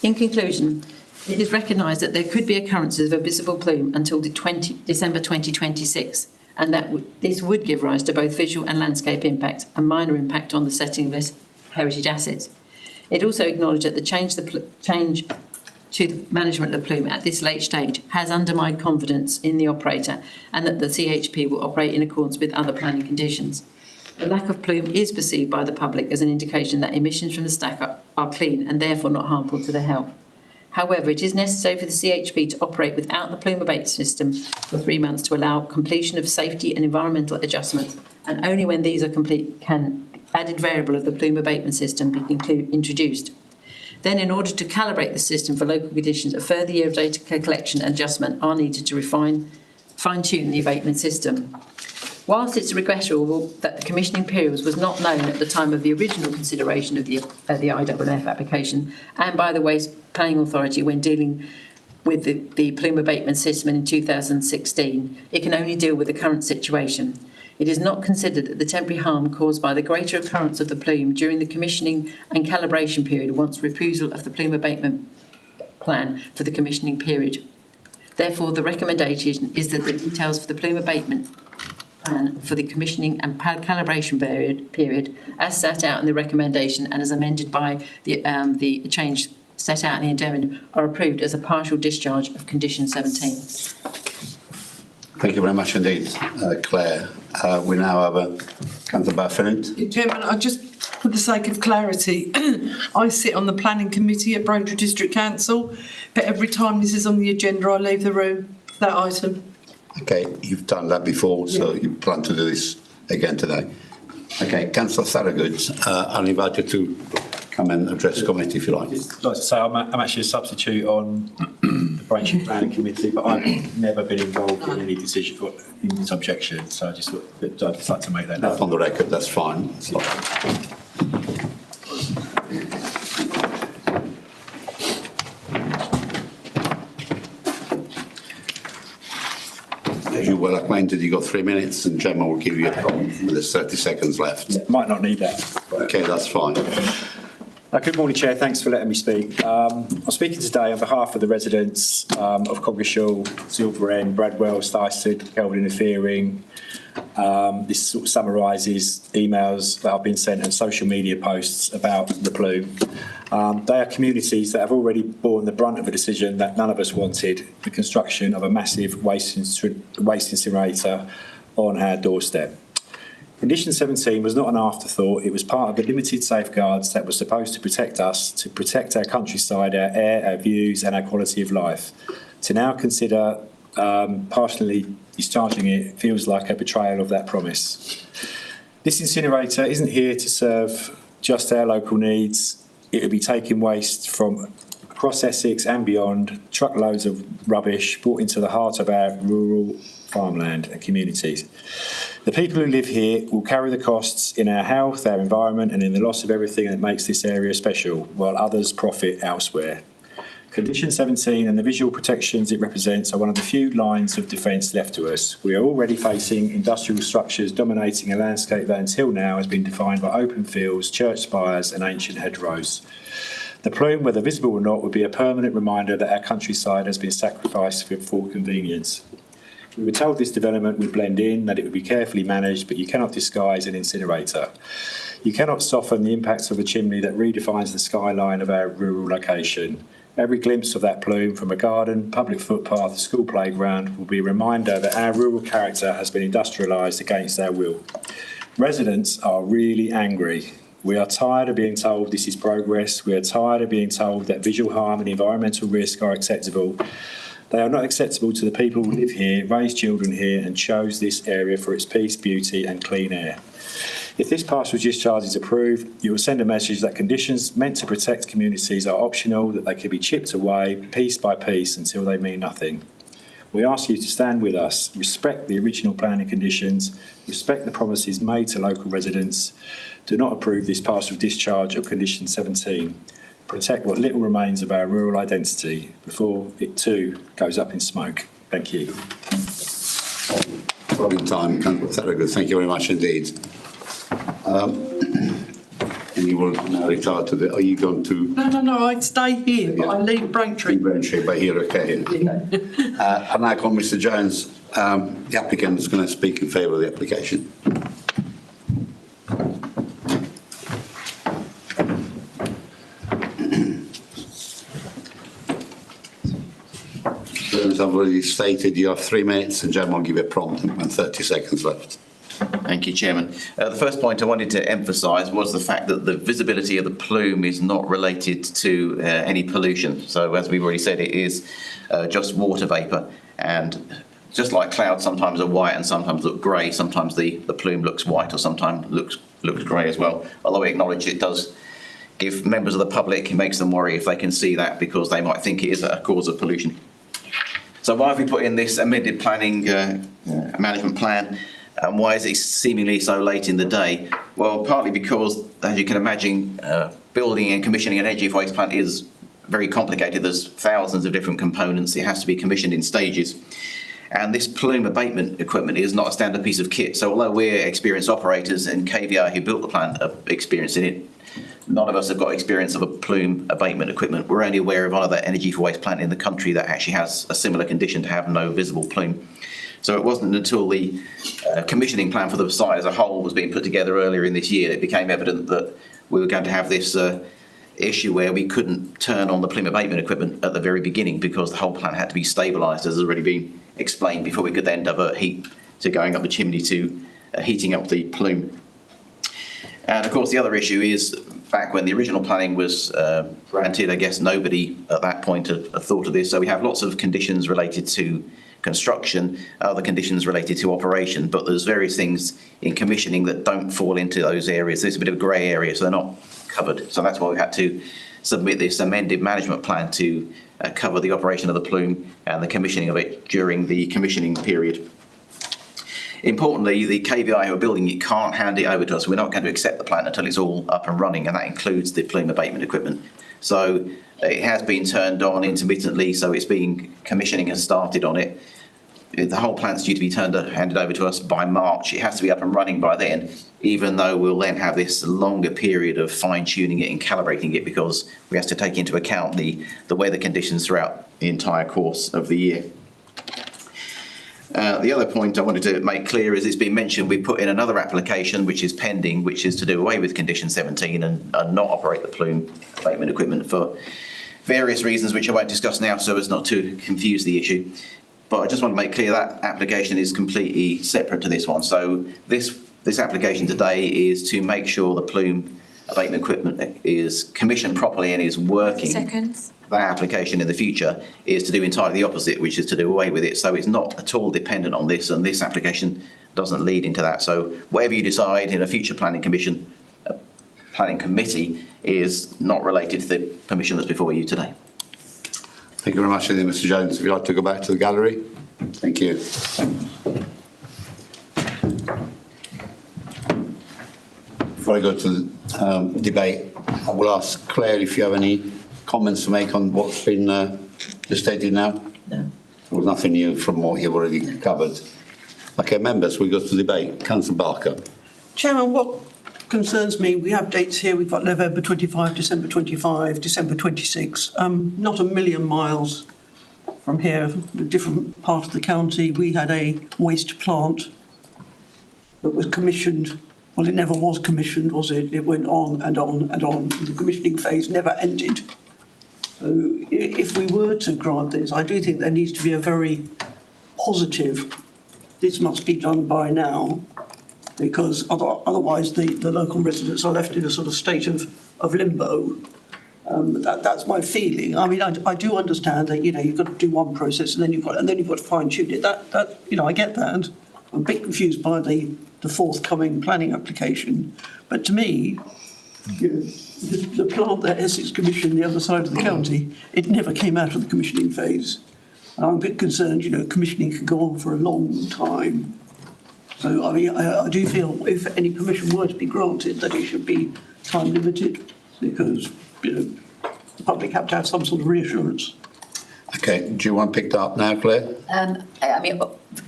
In conclusion, it is recognised that there could be occurrences of a visible plume until December 2026, and that this would give rise to both visual and landscape impact and minor impact on the setting of heritage assets. It also acknowledged that the change to the management of the plume at this late stage has undermined confidence in the operator and that the CHP will operate in accordance with other planning conditions. The lack of plume is perceived by the public as an indication that emissions from the stack are clean and therefore not harmful to their health. However, it is necessary for the CHP to operate without the plume abatement system for 3 months to allow completion of safety and environmental adjustments, and only when these are complete can added variable of the plume abatement system be introduced. Then, in order to calibrate the system for local conditions, a further year of data collection and adjustment are needed to fine-tune the abatement system. Whilst it's regrettable that the commissioning period was not known at the time of the original consideration of the IFF application and by the Waste Planning Authority when dealing with the plume abatement system in 2016, it can only deal with the current situation. It is not considered that the temporary harm caused by the greater occurrence of the plume during the commissioning and calibration period warrants refusal of the plume abatement plan for the commissioning period. Therefore, the recommendation is that the details for the plume abatement plan for the commissioning and calibration period, as set out in the recommendation and as amended by the change set out in the addendum, are approved as a partial discharge of condition 17. Thank you very much indeed, Claire. We now have Councillor Barfield. Chairman, for the sake of clarity, I sit on the planning committee at Braintree District Council, but every time this is on the agenda, I leave the room for that item. Okay, you've done that before, so you plan to do this again today. Okay, Councillor Thorogood, I'll invite you to come and address the committee if you like. I'd like to say I'm actually a substitute on the Braintree Planning Committee, but I've never been involved in any decision in this objection, so I'd just like to make that That's known. on the record, that's fine. It's not- As you're well acquainted, you've got 3 minutes and Gemma will give you a comment. There's 30 seconds left. Might not need that. Okay, that's fine. Good morning, Chair. Thanks for letting me speak. I'm speaking today on behalf of the residents of Coggeshall, Silver End, Bradwell, Stystead, Kelvin and Fearing. This sort of summarises emails that have been sent and social media posts about the plume. They are communities that have already borne the brunt of a decision that none of us wanted, the construction of a massive waste incinerator on our doorstep. Condition 17 was not an afterthought, it was part of the limited safeguards that were supposed to protect us, to protect our countryside, our air, our views and our quality of life. To now consider partially discharging it feels like a betrayal of that promise. This incinerator isn't here to serve just our local needs, it will be taking waste from across Essex and beyond, truckloads of rubbish brought into the heart of our rural farmland and communities. The people who live here will carry the costs in our health, our environment and in the loss of everything that makes this area special, while others profit elsewhere. Condition 17 and the visual protections it represents are one of the few lines of defence left to us. We are already facing industrial structures dominating a landscape that until now has been defined by open fields, church spires and ancient hedgerows. The plume, whether visible or not, would be a permanent reminder that our countryside has been sacrificed for convenience. We were told this development would blend in, that it would be carefully managed, but you cannot disguise an incinerator. You cannot soften the impacts of a chimney that redefines the skyline of our rural location. Every glimpse of that plume from a garden, public footpath, school playground will be a reminder that our rural character has been industrialised against our will. Residents are really angry. We are tired of being told this is progress. We are tired of being told that visual harm and environmental risk are acceptable. They are not acceptable to the people who live here, raise children here and chose this area for its peace, beauty and clean air. If this partial discharge is approved, you will send a message that conditions meant to protect communities are optional, that they can be chipped away piece by piece until they mean nothing. We ask you to stand with us, respect the original planning conditions, respect the promises made to local residents. Do not approve this partial discharge of condition 17. Protect what little remains of our rural identity before it too goes up in smoke. Thank you. Problem time, Councillor Thorogood. Thank you very much indeed. And you will now retire to the, are you going to? No, I'd stay here, but I leave Braintree. Braintree, but here, okay. And now call Mr Jones. The applicant is going to speak in favour of the application. As I've already stated, you have 3 minutes and Jen will give you a prompt and 30 seconds left. Thank you, Chairman. The first point I wanted to emphasise was the fact that the visibility of the plume is not related to any pollution. So as we've already said, it is just water vapour, and just like clouds sometimes are white and sometimes look grey, sometimes the plume looks white or sometimes looks grey as well. Although we acknowledge it does give members of the public, it makes them worry if they can see that because they might think it is a cause of pollution. So why have we put in this amended planning management plan? And why is it seemingly so late in the day? Well, partly because, as you can imagine, building and commissioning an energy waste plant is very complicated. There's thousands of different components. It has to be commissioned in stages. And this plume abatement equipment is not a standard piece of kit. So although we're experienced operators and KVR who built the plant are experienced in it, none of us have got experience of a plume abatement equipment. We're only aware of another energy for waste plant in the country that actually has a similar condition to have no visible plume. So it wasn't until the commissioning plan for the site as a whole was being put together earlier in this year that it became evident that we were going to have this issue where we couldn't turn on the plume abatement equipment at the very beginning because the whole plant had to be stabilised, as has already been explained, before we could then divert heat to going up the chimney to heating up the plume. And of course the other issue is, back when the original planning was granted, I guess nobody at that point had thought of this. So we have lots of conditions related to construction, other conditions related to operation, but there's various things in commissioning that don't fall into those areas. There's a bit of a grey area, so they're not covered. So that's why we had to submit this amended management plan to cover the operation of the plume and the commissioning of it during the commissioning period. Importantly, the KVI who are building it can't hand it over to us. We're not going to accept the plant until it's all up and running, and that includes the plume abatement equipment. So it has been turned on intermittently, so it's been commissioning has started on it. The whole plant's due to be handed over to us by March. It has to be up and running by then, even though we'll then have this longer period of fine-tuning it and calibrating it because we have to take into account the weather conditions throughout the entire course of the year. The other point I wanted to make clear is it's been mentioned we put in another application which is pending, which is to do away with condition 17 and not operate the plume abatement equipment for various reasons which I won't discuss now so as not to confuse the issue. But I just want to make clear that application is completely separate to this one. So this application today is to make sure the plume abatement equipment is commissioned properly and is working. Seconds. That application in the future is to do entirely the opposite, which is to do away with it. So it's not at all dependent on this, and this application doesn't lead into that. So whatever you decide in a future planning commission, planning committee is not related to the permission that's before you today. Thank you very much, Mr. Jones. If you'd like to go back to the gallery. Thank you. Before I go to the debate, I will ask Claire if you have any comments to make on what's been just stated now? No. There was nothing new from what you've already covered. Okay, members, we go to debate. Councillor Barker. Chairman, what concerns me, we have dates here, we've got November 25, December 25, December 26. Not a million miles from here, a different part of the county, we had a waste plant that was commissioned. Well, it never was commissioned, was it? It went on and on and on. The commissioning phase never ended. So if we were to grant this, I do think there needs to be a very positive, this must be done by now, because otherwise the local residents are left in a sort of state of limbo. That's my feeling. I mean, I do understand that, you know, you've got to do one process and then you've got to fine tune it. That you know, I get that. I'm a bit confused by the forthcoming planning application. But to me, you know, the plant that Essex commissioned the other side of the county, it never came out of the commissioning phase. And I'm a bit concerned, you know, commissioning can go on for a long time. So, I mean, I do feel if any permission were to be granted, that it should be time limited, because, you know, the public have to have some sort of reassurance. Okay, do you want picked up now, Claire? I mean,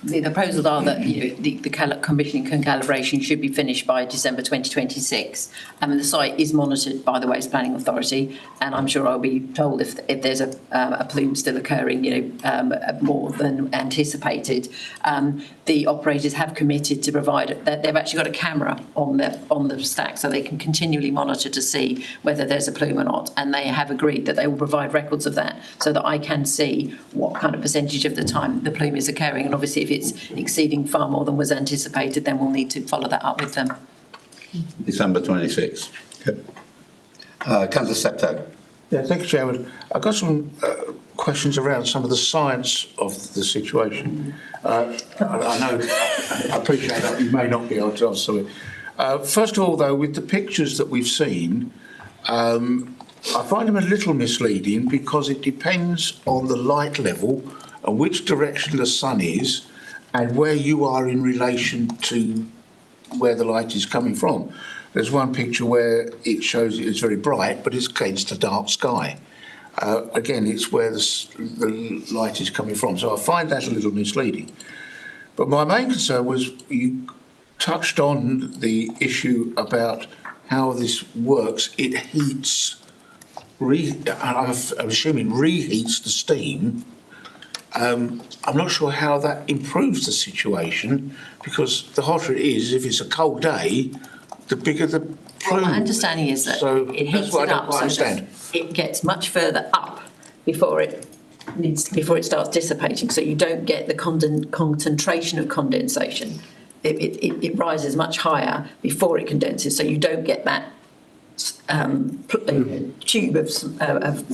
the proposals are that, you know, the commissioning and calibration should be finished by December 2026. And the site is monitored by the Waste Planning Authority, and I'm sure I'll be told if there's a plume still occurring, you know, more than anticipated. The operators have committed to provide that they've actually got a camera on the stack, so they can continually monitor to see whether there's a plume or not. And they have agreed that they will provide records of that, so that I can see what kind of percentage of the time the plume is occurring. And obviously, if it's exceeding far more than was anticipated, then we'll need to follow that up with them. December 26. Councillor Septo. Yeah, thank you, Chairman. I've got some questions around some of the science of the situation. I appreciate that you may not be able to answer it. First of all, though, with the pictures that we've seen, I find them a little misleading because it depends on the light level and which direction the sun is and where you are in relation to where the light is coming from. There's one picture where it shows it's very bright, but it's against a dark sky. Again, it's where the light is coming from. So I find that a little misleading. But my main concern was you touched on the issue about how this works. It heats, I'm assuming reheats the steam. I'm not sure how that improves the situation, because the hotter it is, if it's a cold day, the bigger the plume. Well, my understanding is that it heats it up so that it gets much further up before it starts dissipating. So you don't get the concentration of condensation. It rises much higher before it condenses. So you don't get that tube of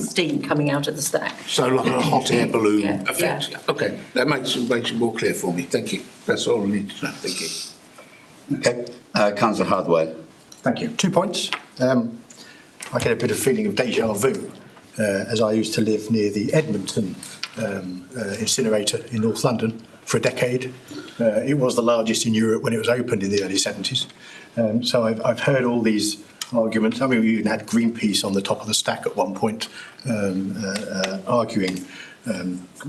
steam coming out of the stack. So like a hot air balloon effect. Yeah. Okay, that makes it more clear for me. Thank you. That's all I need to know. Thank you. Okay. Councillor Hardware. Thank you. 2 points. I get a bit of feeling of deja vu, as I used to live near the Edmonton incinerator in North London for a decade. It was the largest in Europe when it was opened in the early 70s. So I've heard all these arguments. I mean, we even had Greenpeace on the top of the stack at one point, arguing,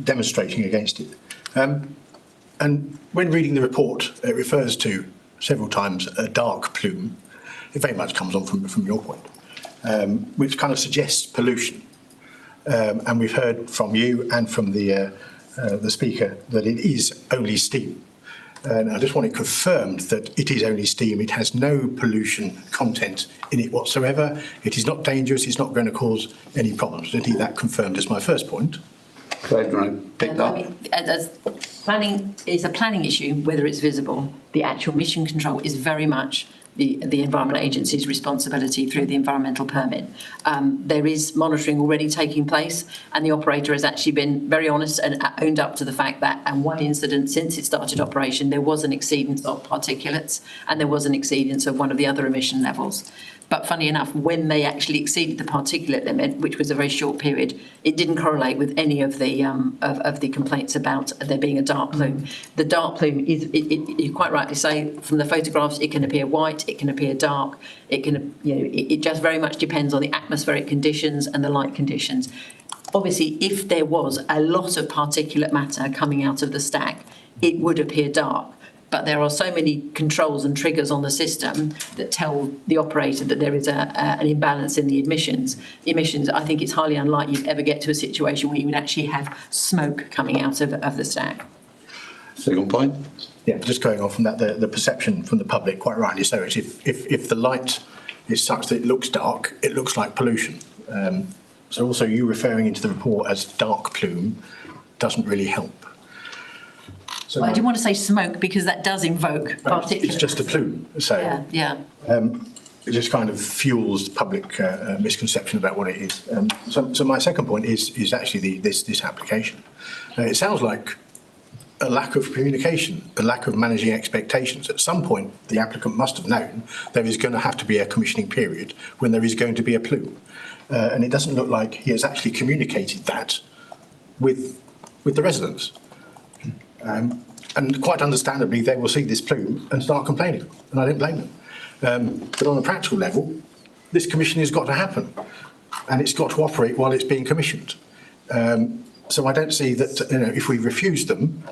demonstrating against it. And when reading the report, it refers to several times a dark plume. It very much comes on from your point, which kind of suggests pollution. And we've heard from you and from the speaker that it is only steam. And I just want it confirmed that it is only steam. It has no pollution content in it whatsoever. It is not dangerous. It's not going to cause any problems. I need that confirmed as my first point. Planning is a planning issue, whether it's visible. The actual mission control is very much the Environment Agency's responsibility through the environmental permit. There is monitoring already taking place, and the operator has actually been very honest and owned up to the fact that on one incident since it started operation, there was an exceedance of particulates and there was an exceedance of one of the other emission levels. But funny enough, when they actually exceeded the particulate limit, which was a very short period, it didn't correlate with any of the complaints about there being a dark plume. The dark plume is, you quite rightly say, from the photographs, it can appear white, it can appear dark, it can, it just very much depends on the atmospheric conditions and the light conditions. Obviously, if there was a lot of particulate matter coming out of the stack, it would appear dark. But there are so many controls and triggers on the system that tell the operator that there is an imbalance in the emissions. I think it's highly unlikely you'd ever get to a situation where you would actually have smoke coming out of the stack. Second point. Yeah, just going on from that, the perception from the public, quite rightly so, is if the light is such that it looks dark, it looks like pollution. So also you referring into the report as dark plume doesn't really help. So I do want to say smoke because that does invoke particulate. It's just a plume, so yeah. It just kind of fuels public misconception about what it is. So my second point is actually this application. It sounds like a lack of communication, a lack of managing expectations. At some point, the applicant must have known there is going to have to be a commissioning period when there is going to be a plume, and it doesn't look like he has actually communicated that with the residents. And quite understandably, they will see this plume and start complaining, and I don't blame them. But on a practical level, this commissioning has got to happen, and it's got to operate while it's being commissioned. So I don't see that if we refuse them,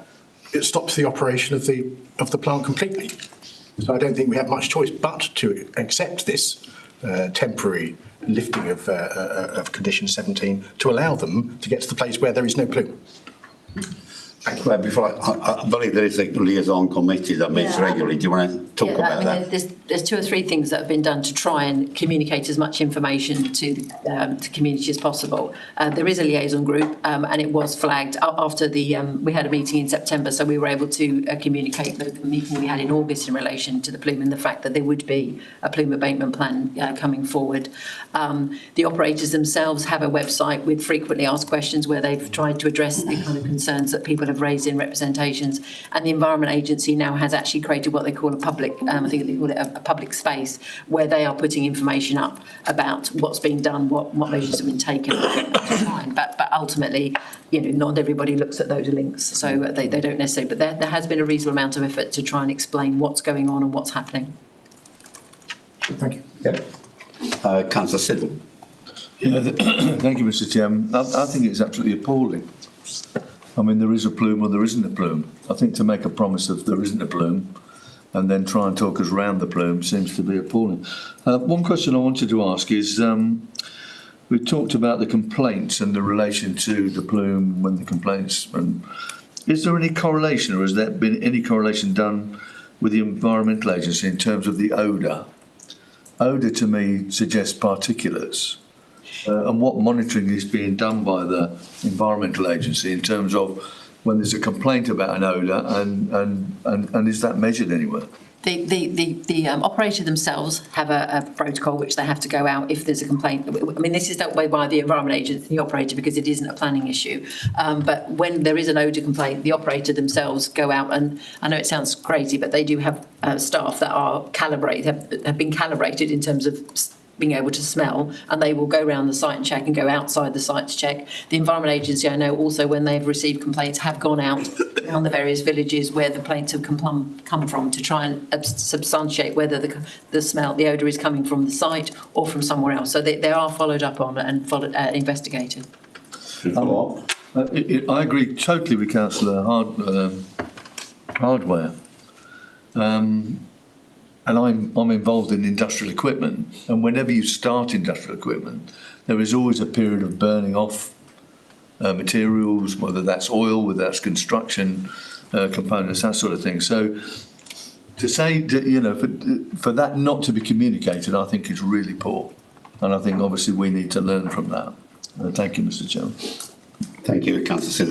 it stops the operation of the plant completely. So I don't think we have much choice but to accept this temporary lifting of condition 17 to allow them to get to the place where there is no plume. Well, before I believe there is a liaison committee that meets regularly. Do you want to talk Yeah, about I mean, that. there's 2 or 3 things that have been done to try and communicate as much information to the community as possible. There is a liaison group, and it was flagged after we had a meeting in September, so we were able to communicate the meeting we had in August in relation to the plume and the fact that there would be a plume abatement plan coming forward. The operators themselves have a website with frequently asked questions where they've tried to address the kind of concerns that people have raised in representations, and the Environment Agency now has actually created what they call a public, I think they call it a public space, where they are putting information up about what's being done, what measures have been taken. But ultimately, not everybody looks at those links, so they don't necessarily. But there has been a reasonable amount of effort to try and explain what's going on and what's happening. Thank you. Councillor Siddle. Yeah, thank you, Mr. Chairman. I think it's absolutely appalling. I mean, there is a plume or there isn't a plume. I think to make a promise of there isn't a plume and then try and talk us round the plume seems to be appalling. One question I wanted to ask is, we talked about the complaints and the relation to the plume when the complaints, and is there any correlation, or has there been any correlation done with the Environmental Agency in terms of the odour? Odour to me suggests particulates. And what monitoring is being done by the Environmental Agency in terms of when there's a complaint about an odour, and is that measured anywhere? The operator themselves have a protocol which they have to go out if there's a complaint. I mean, this is dealt with by the Environment Agency, the operator, because it isn't a planning issue. But when there is an odour complaint, the operator themselves go out, and I know it sounds crazy, but they do have staff that are calibrated, have been calibrated in terms of being able to smell, and they will go around the site and check and go outside the site to check. The Environment Agency, I know also when they've received complaints, have gone out around the various villages where the complaints have come from to try and substantiate whether the smell, the odour is coming from the site or from somewhere else. So they are followed up on and investigated. I agree totally with Councillor Hardware. And I'm involved in industrial equipment, and whenever you start industrial equipment, there is always a period of burning off materials, whether that's oil, whether that's construction components, that sort of thing. So to say, for that not to be communicated, I think is really poor, and I think obviously we need to learn from that. Thank you, Mr. Chairman. Thank you, Councillor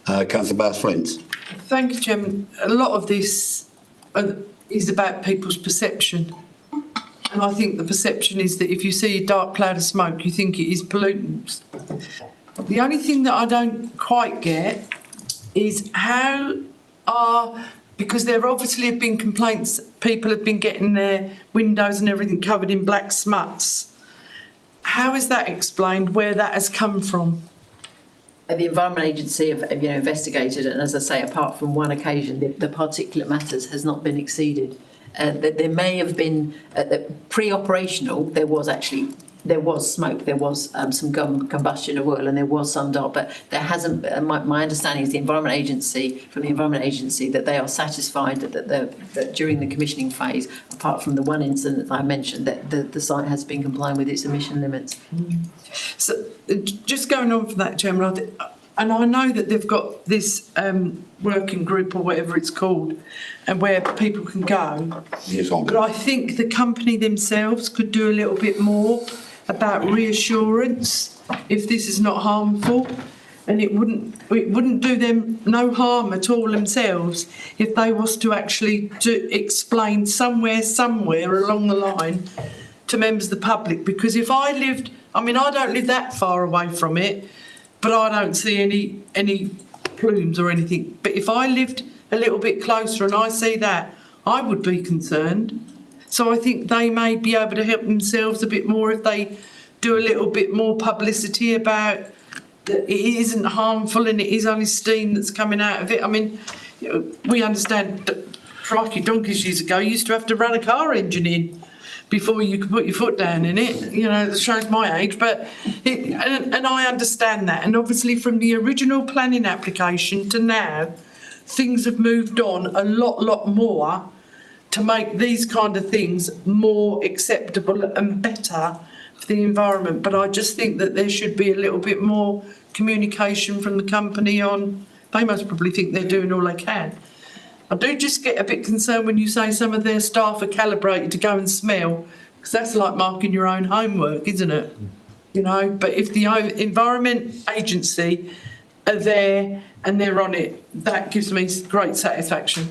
Siddle. Councillor Bass-Flint. Thank you, Chairman. A lot of this is about people's perception. And I think the perception is that if you see a dark cloud of smoke, you think it is pollutants. The only thing that I don't quite get is because there obviously have been complaints, people have been getting their windows and everything covered in black smuts. How is that explained, where that has come from? The Environment Agency have investigated, and as I say, apart from one occasion, the particulate matters has not been exceeded. There may have been pre-operational. There was smoke. There was some combustion of oil, and there was some dark. But there hasn't. My understanding is from the Environment Agency, that they are satisfied that during the commissioning phase, apart from the one incident that I mentioned, that the site has been complying with its emission limits. So, just going on from that, Chairman, and I know that they've got this working group or whatever it's called, and where people can go. Yes, but I think the company themselves could do a little bit more about reassurance if this is not harmful, and it wouldn't do them no harm at all themselves if they was to actually explain somewhere along the line to members of the public. Because if I don't live that far away from it, but I don't see any plumes or anything. But if I lived a little bit closer and I see that, I would be concerned. So I think they may be able to help themselves a bit more if they do a little bit more publicity about that it isn't harmful and it is only steam that's coming out of it. I mean, we understand that, crikey, donkeys years ago, you used to have to run a car engine in before you could put your foot down in it. It shows my age, but and I understand that. And obviously from the original planning application to now, things have moved on a lot more to make these kind of things more acceptable and better for the environment. But I just think that there should be a little bit more communication from the company on, they must probably think they're doing all they can, I do just get a bit concerned when you say some of their staff are calibrated to go and smell, because that's like marking your own homework, isn't it? You know, but if the Environment Agency are there and they're on it, that gives me great satisfaction.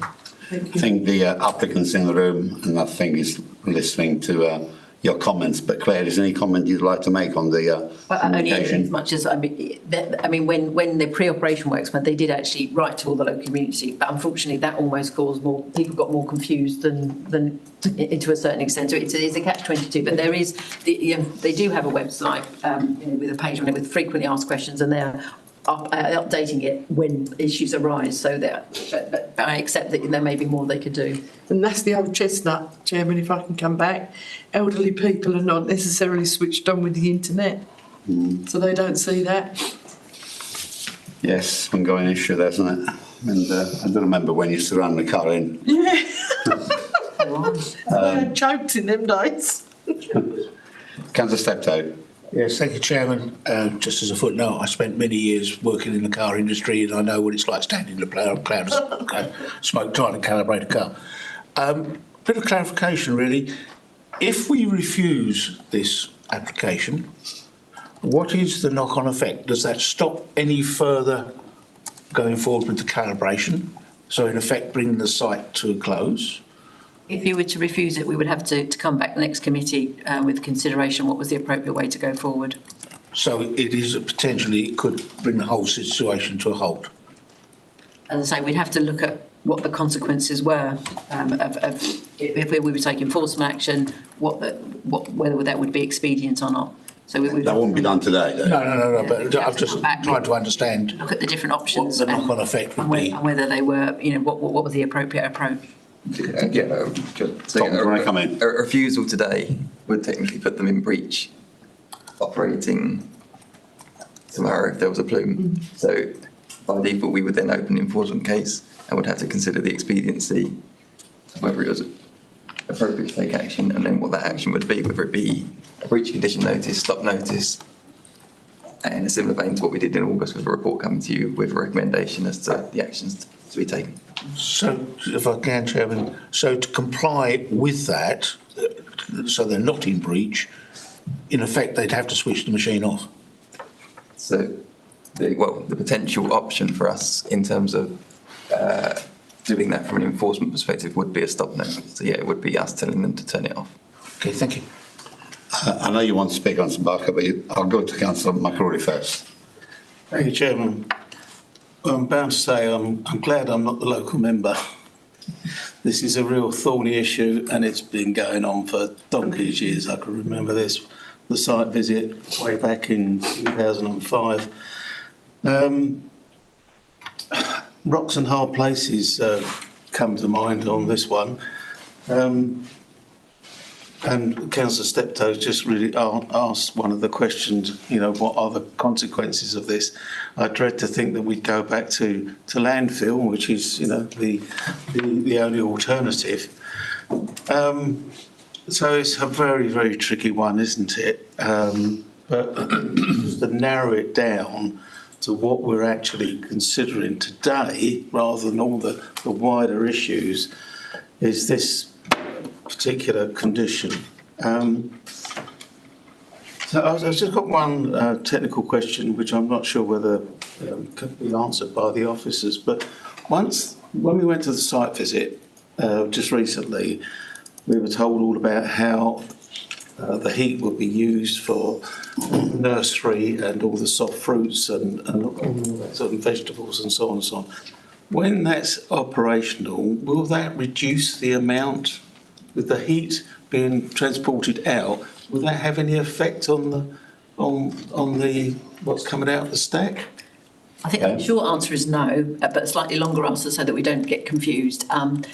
I think the applicant's in the room and I think is listening to your comments. But Claire, is there any comment you'd like to make on the Only as communication? much as, when the pre-operation works, when they did actually write to all the local community, but unfortunately that almost caused more, people got more confused than to a certain extent. So it's a catch-22, but there is, they do have a website with a page on it with frequently asked questions, and they're updating it when issues arise, so that, but I accept that there may be more they could do. And that's the old chestnut, Chairman, if I can come back. Elderly people are not necessarily switched on with the internet, so they don't see that. Yes, ongoing issue, there, isn't it? And I do remember when you used to run the car in. Yeah. I had choked in them days. Councillor Steptoe. Yes, thank you, Chairman. Just as a footnote, I spent many years working in the car industry and I know what it's like standing in a cloud of smoke trying to calibrate a car. Bit of clarification, really. If we refuse this application, what is the knock-on effect? Does that stop any further going forward with the calibration? So, in effect, bring the site to a close? If you were to refuse it, we would have to come back the next committee with consideration what was the appropriate way to go forward. So it is potentially, it could bring the whole situation to a halt. As I say, we'd have to look at what the consequences were of if we were to take enforcement action, whether that would be expedient or not. So we would. That wouldn't be done today, though. No, but I'm just trying to understand. Look at the different options. What the knock-on effect would be. And whether they were, what was the appropriate approach. Tom, do you want to come in? A refusal today would technically put them in breach operating tomorrow if there was a plume. So by default, we would then open an enforcement case and would have to consider the expediency of whether it was appropriate to take action and then what that action would be, whether it be a breach condition notice, stop notice, and a similar vein to what we did in August with a report coming to you with a recommendation as to the actions to be taken. So, if I can, Chairman, so to comply with that, so they're not in breach, in effect, they'd have to switch the machine off. So, the potential option for us in terms of doing that from an enforcement perspective would be a stop notice. So, yeah, it would be us telling them to turn it off. Okay, thank you. I know you want to speak on some Barker, but I'll go to Councillor McCrory first. Thank you, Chairman. I'm bound to say I'm glad I'm not the local member. This is a real thorny issue and it's been going on for donkey's years. I can remember the site visit way back in 2005. Rocks and hard places come to mind on this one. And Councillor Steptoe just really asked one of the questions, what are the consequences of this? I dread to think that we'd go back to landfill, which is, the only alternative. So it's a very, very tricky one, isn't it? But just to narrow it down to what we're actually considering today, rather than all the wider issues, is this particular condition. So I've just got one technical question, which I'm not sure whether can be answered by the officers. But when we went to the site visit just recently, we were told all about how the heat would be used for nursery and all the soft fruits and certain vegetables and so on and so on. When that's operational, will that reduce the amount? With the heat being transported out, will that have any effect on the what's coming out of the stack? I think the short answer is no, but a slightly longer answer so that we don't get confused. The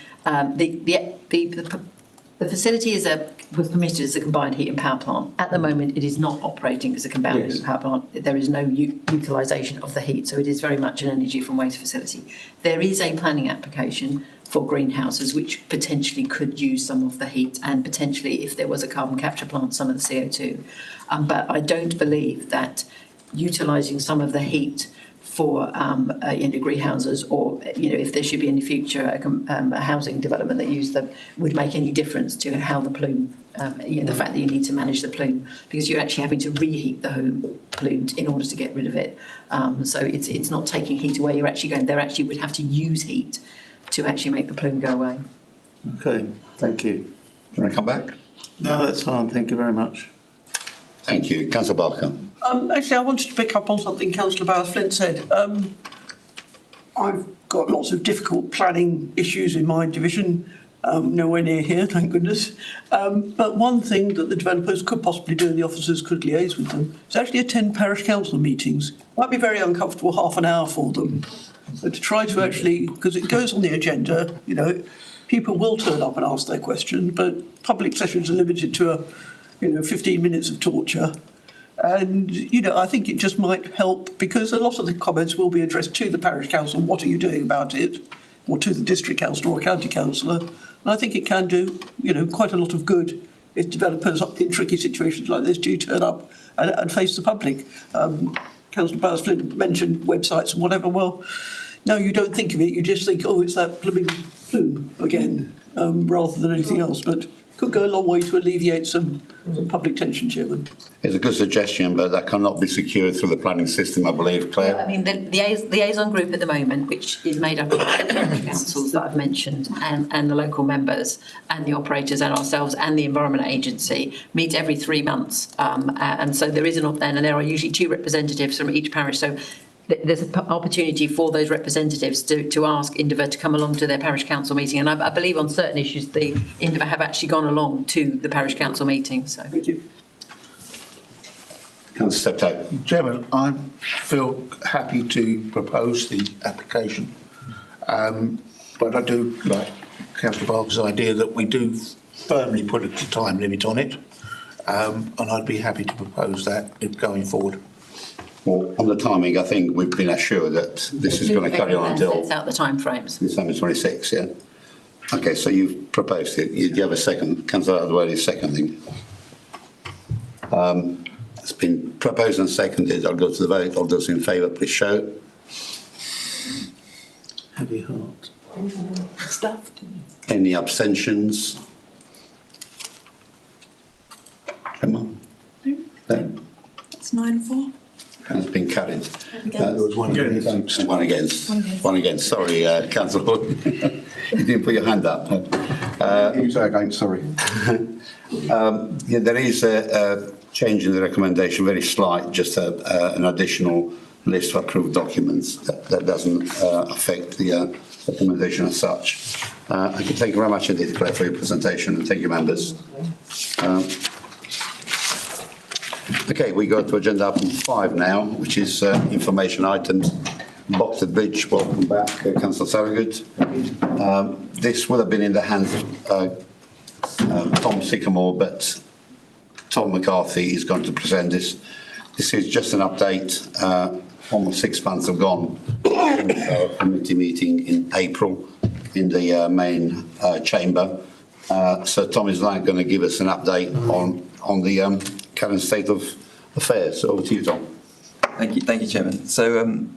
facility was permitted as a combined heat and power plant. At the moment, it is not operating as a combined heat and power plant. There is no utilisation of the heat, so it is very much an energy from waste facility. There is a planning application for greenhouses, which potentially could use some of the heat and potentially, if there was a carbon capture plant, some of the CO2. But I don't believe that utilising some of the heat for greenhouses, or if there should be in the future a housing development that used them, would make any difference to how the plume, the fact that you need to manage the plume, because you're actually having to reheat the home plume in order to get rid of it. So it's not taking heat away. You're actually going. They actually would have to use heat to actually make the plume go away. Okay, thank you. Do you want to come back? No, that's fine. Thank you very much. Thank you. Councillor Barker. Actually, I wanted to pick up on something Councillor Bowers-Flint said. I've got lots of difficult planning issues in my division, nowhere near here, thank goodness. But one thing that the developers could possibly do, and the officers could liaise with them, is actually attend parish council meetings. Might be very uncomfortable, half an hour for them. But to try to actually, because it goes on the agenda, people will turn up and ask their questions, but public sessions are limited to 15 minutes of torture. And, I think it just might help, because a lot of the comments will be addressed to the parish council, what are you doing about it, or to the district councillor or county councillor. And I think it can do, quite a lot of good if developers in tricky situations like this do turn up and face the public. Councillor Bowers-Flint mentioned websites and whatever. Well, no, you don't think of it. You just think, oh, it's that blooming plume again, rather than anything else. But could go a long way to alleviate some public tension, Chairman. It's a good suggestion, but that cannot be secured through the planning system, I believe, Claire. I mean, the liaison group at the moment, which is made up of the councils that I've mentioned, and the local members, and the operators, and ourselves, and the Environment Agency, meet every 3 months. And so there is and there are usually 2 representatives from each parish. So there's an opportunity for those representatives to ask Indeva to come along to their parish council meeting. And I believe on certain issues, the Indeva have actually gone along to the parish council meeting. So. Thank you. Councillor Steptoe. Chairman, I feel happy to propose the application, but I do like Councillor Barker's idea that we do firmly put a time limit on it, and I'd be happy to propose that going forward. Well, on the timing, I think we've been assured that this is going to carry on until Sets out the timeframes. December 26, yeah? Okay, so you've proposed it. Do you have a second? Councillor Adwell is seconding. It's been proposed and seconded. I'll go to the vote. All those in favour, please show. Heavy heart. Stuffed. Any abstentions? Come on. No? It's 9-4. Has been carried. There was one against. One against. One against. Sorry, Councillor. You didn't put your hand up. You say against, sorry. Yeah, there is a change in the recommendation, very slight, just an additional list of approved documents that doesn't affect the recommendation as such. I can thank you very much indeed, Claire, for your presentation, and thank you, members. Okay, we go to agenda item 5 now, which is information items. Boxted Bridge, welcome back, Councillor Thorogood. This would have been in the hands of Tom Sycamore, but Tom McCarthy is going to present this. This is just an update. Almost 6 months have gone since our committee meeting in April in the main chamber. So Tom is now going to give us an update on the current state of affairs. So over to you, Tom. Thank you, Chairman. So,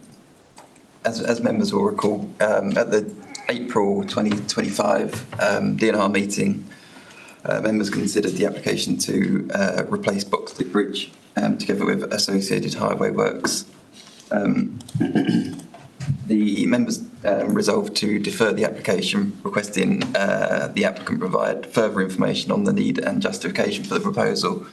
as members will recall, at the April 2025 DNR meeting, members considered the application to replace Boxted Bridge together with associated highway works. The members resolved to defer the application, requesting the applicant provide further information on the need and justification for the proposal,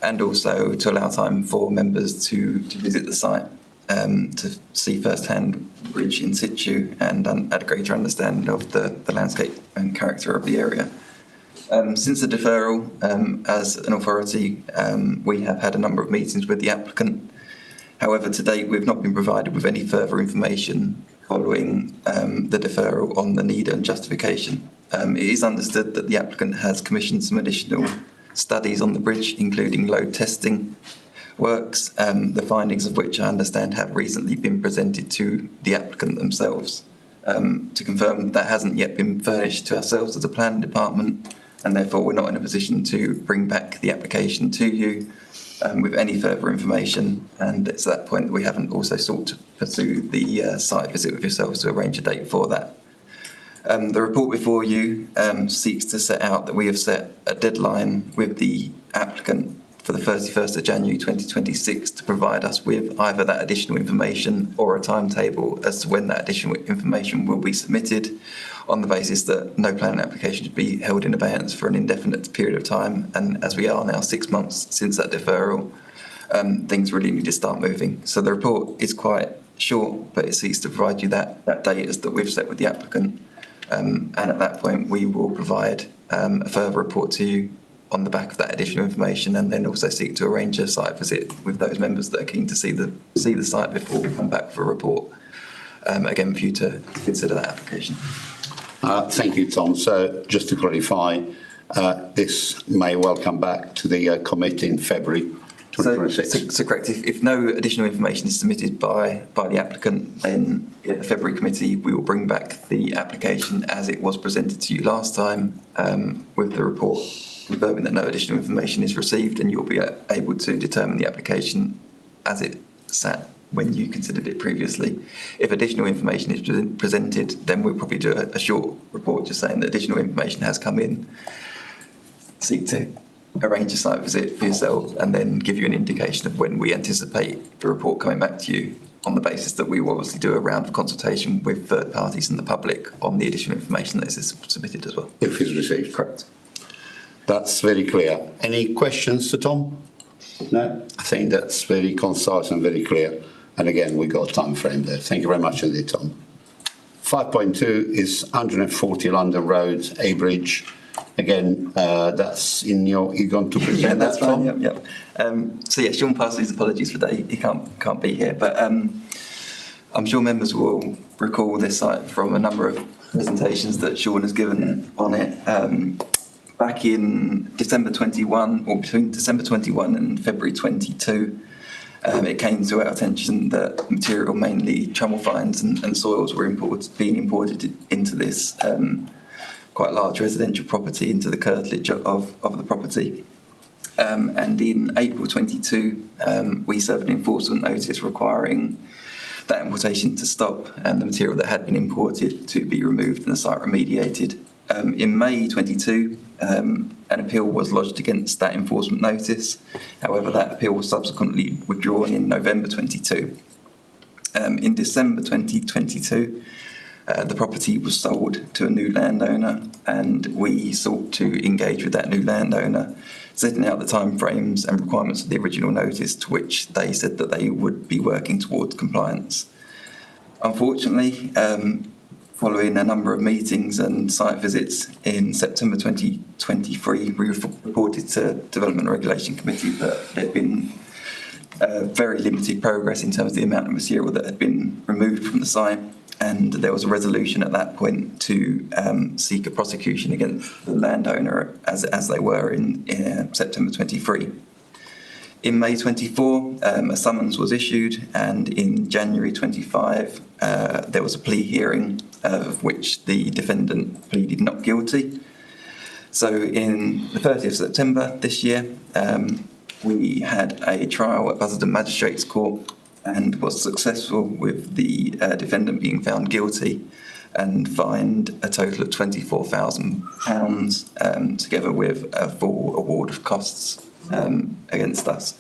and also to allow time for members to visit the site to see firsthand bridge in situ and add a greater understanding of the landscape and character of the area. Since the deferral, as an authority, we have had a number of meetings with the applicant. However, to date, we've not been provided with any further information following the deferral on the need and justification. It is understood that the applicant has commissioned some additional studies on the bridge, including load testing works, the findings of which I understand have recently been presented to the applicant themselves. To confirm, that hasn't yet been furnished to ourselves as a planning department, and therefore we're not in a position to bring back the application to you. with any further information, and it's at that point that we haven't also sought to pursue the site visit with yourselves to arrange a date for that. The report before you seeks to set out that we have set a deadline with the applicant for the 31st of January 2026 to provide us with either that additional information or a timetable as to when that additional information will be submitted, on the basis that no planning application should be held in abeyance for an indefinite period of time. And as we are now 6 months since that deferral, things really need to start moving. So the report is quite short, but it seeks to provide you that date as that we've set with the applicant. And at that point, we will provide a further report to you on the back of that additional information, and then also seek to arrange a site visit with those members that are keen to see the site before we come back for a report. Again, for you to consider that application. Thank you, Tom. So just to clarify, this may well come back to the committee in February 2026. So correct. If no additional information is submitted by the applicant, then at the February committee we will bring back the application as it was presented to you last time, with the report confirming that no additional information is received, and you'll be able to determine the application as it sat when you considered it previously. If additional information is presented, then we'll probably do a short report just saying that additional information has come in, seek to arrange a site visit for yourself, and then give you an indication of when we anticipate the report coming back to you, on the basis that we will obviously do a round of consultation with third parties and the public on the additional information that is submitted as well. If it's received. Correct. That's very clear. Any questions to Tom? No? I think that's very concise and very clear. And again, we've got a time frame there. Thank you very much indeed, Tom. 5.2 is 140 London Road, Abridge. Again, that's in you're going to present yeah, that's that, Tom? right, yep. So yeah, Sean passed his apologies for that. He can't be here, but I'm sure members will recall this site from a number of presentations that Sean has given on it. Back in December 21, or between December 21 and February 22, it came to our attention that material, mainly trammel fines and soils, were being imported into this quite large residential property, into the curtilage of the property. And in April 22, we served an enforcement notice requiring that importation to stop and the material that had been imported to be removed and the site remediated. In May 22, an appeal was lodged against that enforcement notice. However, that appeal was subsequently withdrawn in November 22. In December 2022, the property was sold to a new landowner, and we sought to engage with that new landowner, setting out the timeframes and requirements of the original notice, to which they said that they would be working towards compliance. Unfortunately, following a number of meetings and site visits in September 2023, we reported to Development and Regulation Committee that there had been very limited progress in terms of the amount of material that had been removed from the site, and there was a resolution at that point to seek a prosecution against the landowner as they were in September 23. In May 24, a summons was issued, and in January 25, there was a plea hearing of which the defendant pleaded not guilty. So in the 30th of September this year, we had a trial at Basildon Magistrates Court and was successful, with the defendant being found guilty and fined a total of £24,000, together with a full award of costs against us.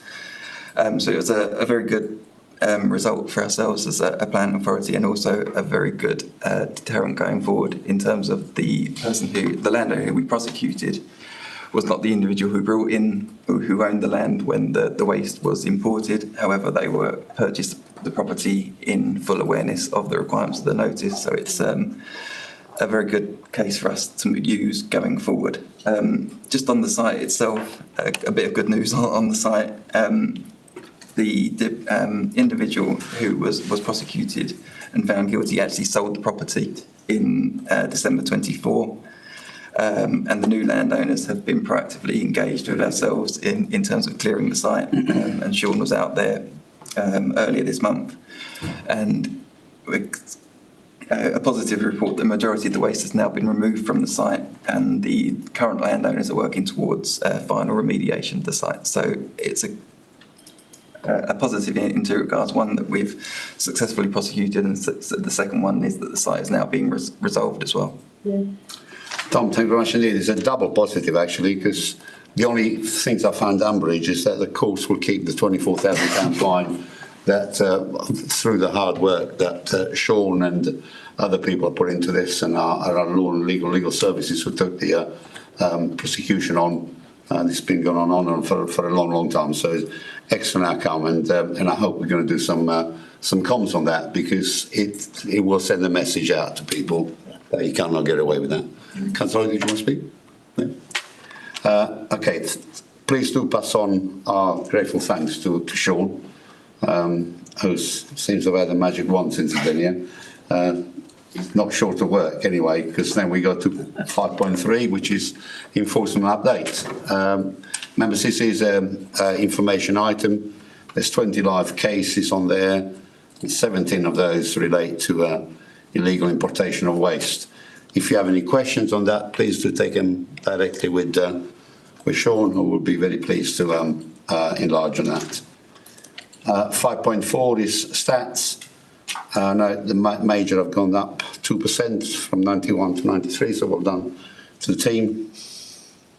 So it was a very good result for ourselves as a planning authority, and also a very good deterrent going forward, in terms of the landowner who we prosecuted was not the individual who who owned the land when the waste was imported. However, they purchased the property in full awareness of the requirements of the notice. So it's a very good case for us to use going forward. Just on the site itself, a bit of good news on the site. The individual who was prosecuted and found guilty actually sold the property in December 24. And the new landowners have been proactively engaged with ourselves in terms of clearing the site. And Sean was out there earlier this month, and a positive report. The majority of the waste has now been removed from the site, and the current landowners are working towards final remediation of the site. So it's a positive in two regards. One, that we've successfully prosecuted, and the second one is that the site is now being resolved as well. Tom, thank you very much indeed. It's a double positive actually, because the only things I found umbrage is that the courts will keep the £24,000 fine that through the hard work that Sean and other people put into this, and our law and legal services who took the prosecution on. It's been going on for a long time. So it's excellent outcome, and I hope we're going to do some comments on that, because it will send a message out to people that you cannot get away with that. Councillor, did you want to speak? No? Okay, please do pass on our grateful thanks to Sean, who seems to have had a magic wand since he's been here. Not short of work anyway, because then we go to 5.3, which is enforcement update. Members, this is an information item. There's 20 live cases on there. 17 of those relate to illegal importation of waste. If you have any questions on that, please do take them directly with Sean, who will be very pleased to enlarge on that. 5.4 is stats. No, the major have gone up 2% from 91 to 93, so well done to the team.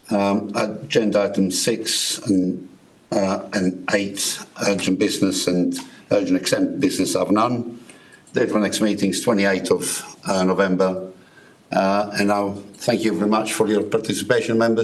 Agenda item 6 and 8, urgent business and urgent exempt business, have none. Date for next meeting is 28th of November. And now, thank you very much for your participation, members.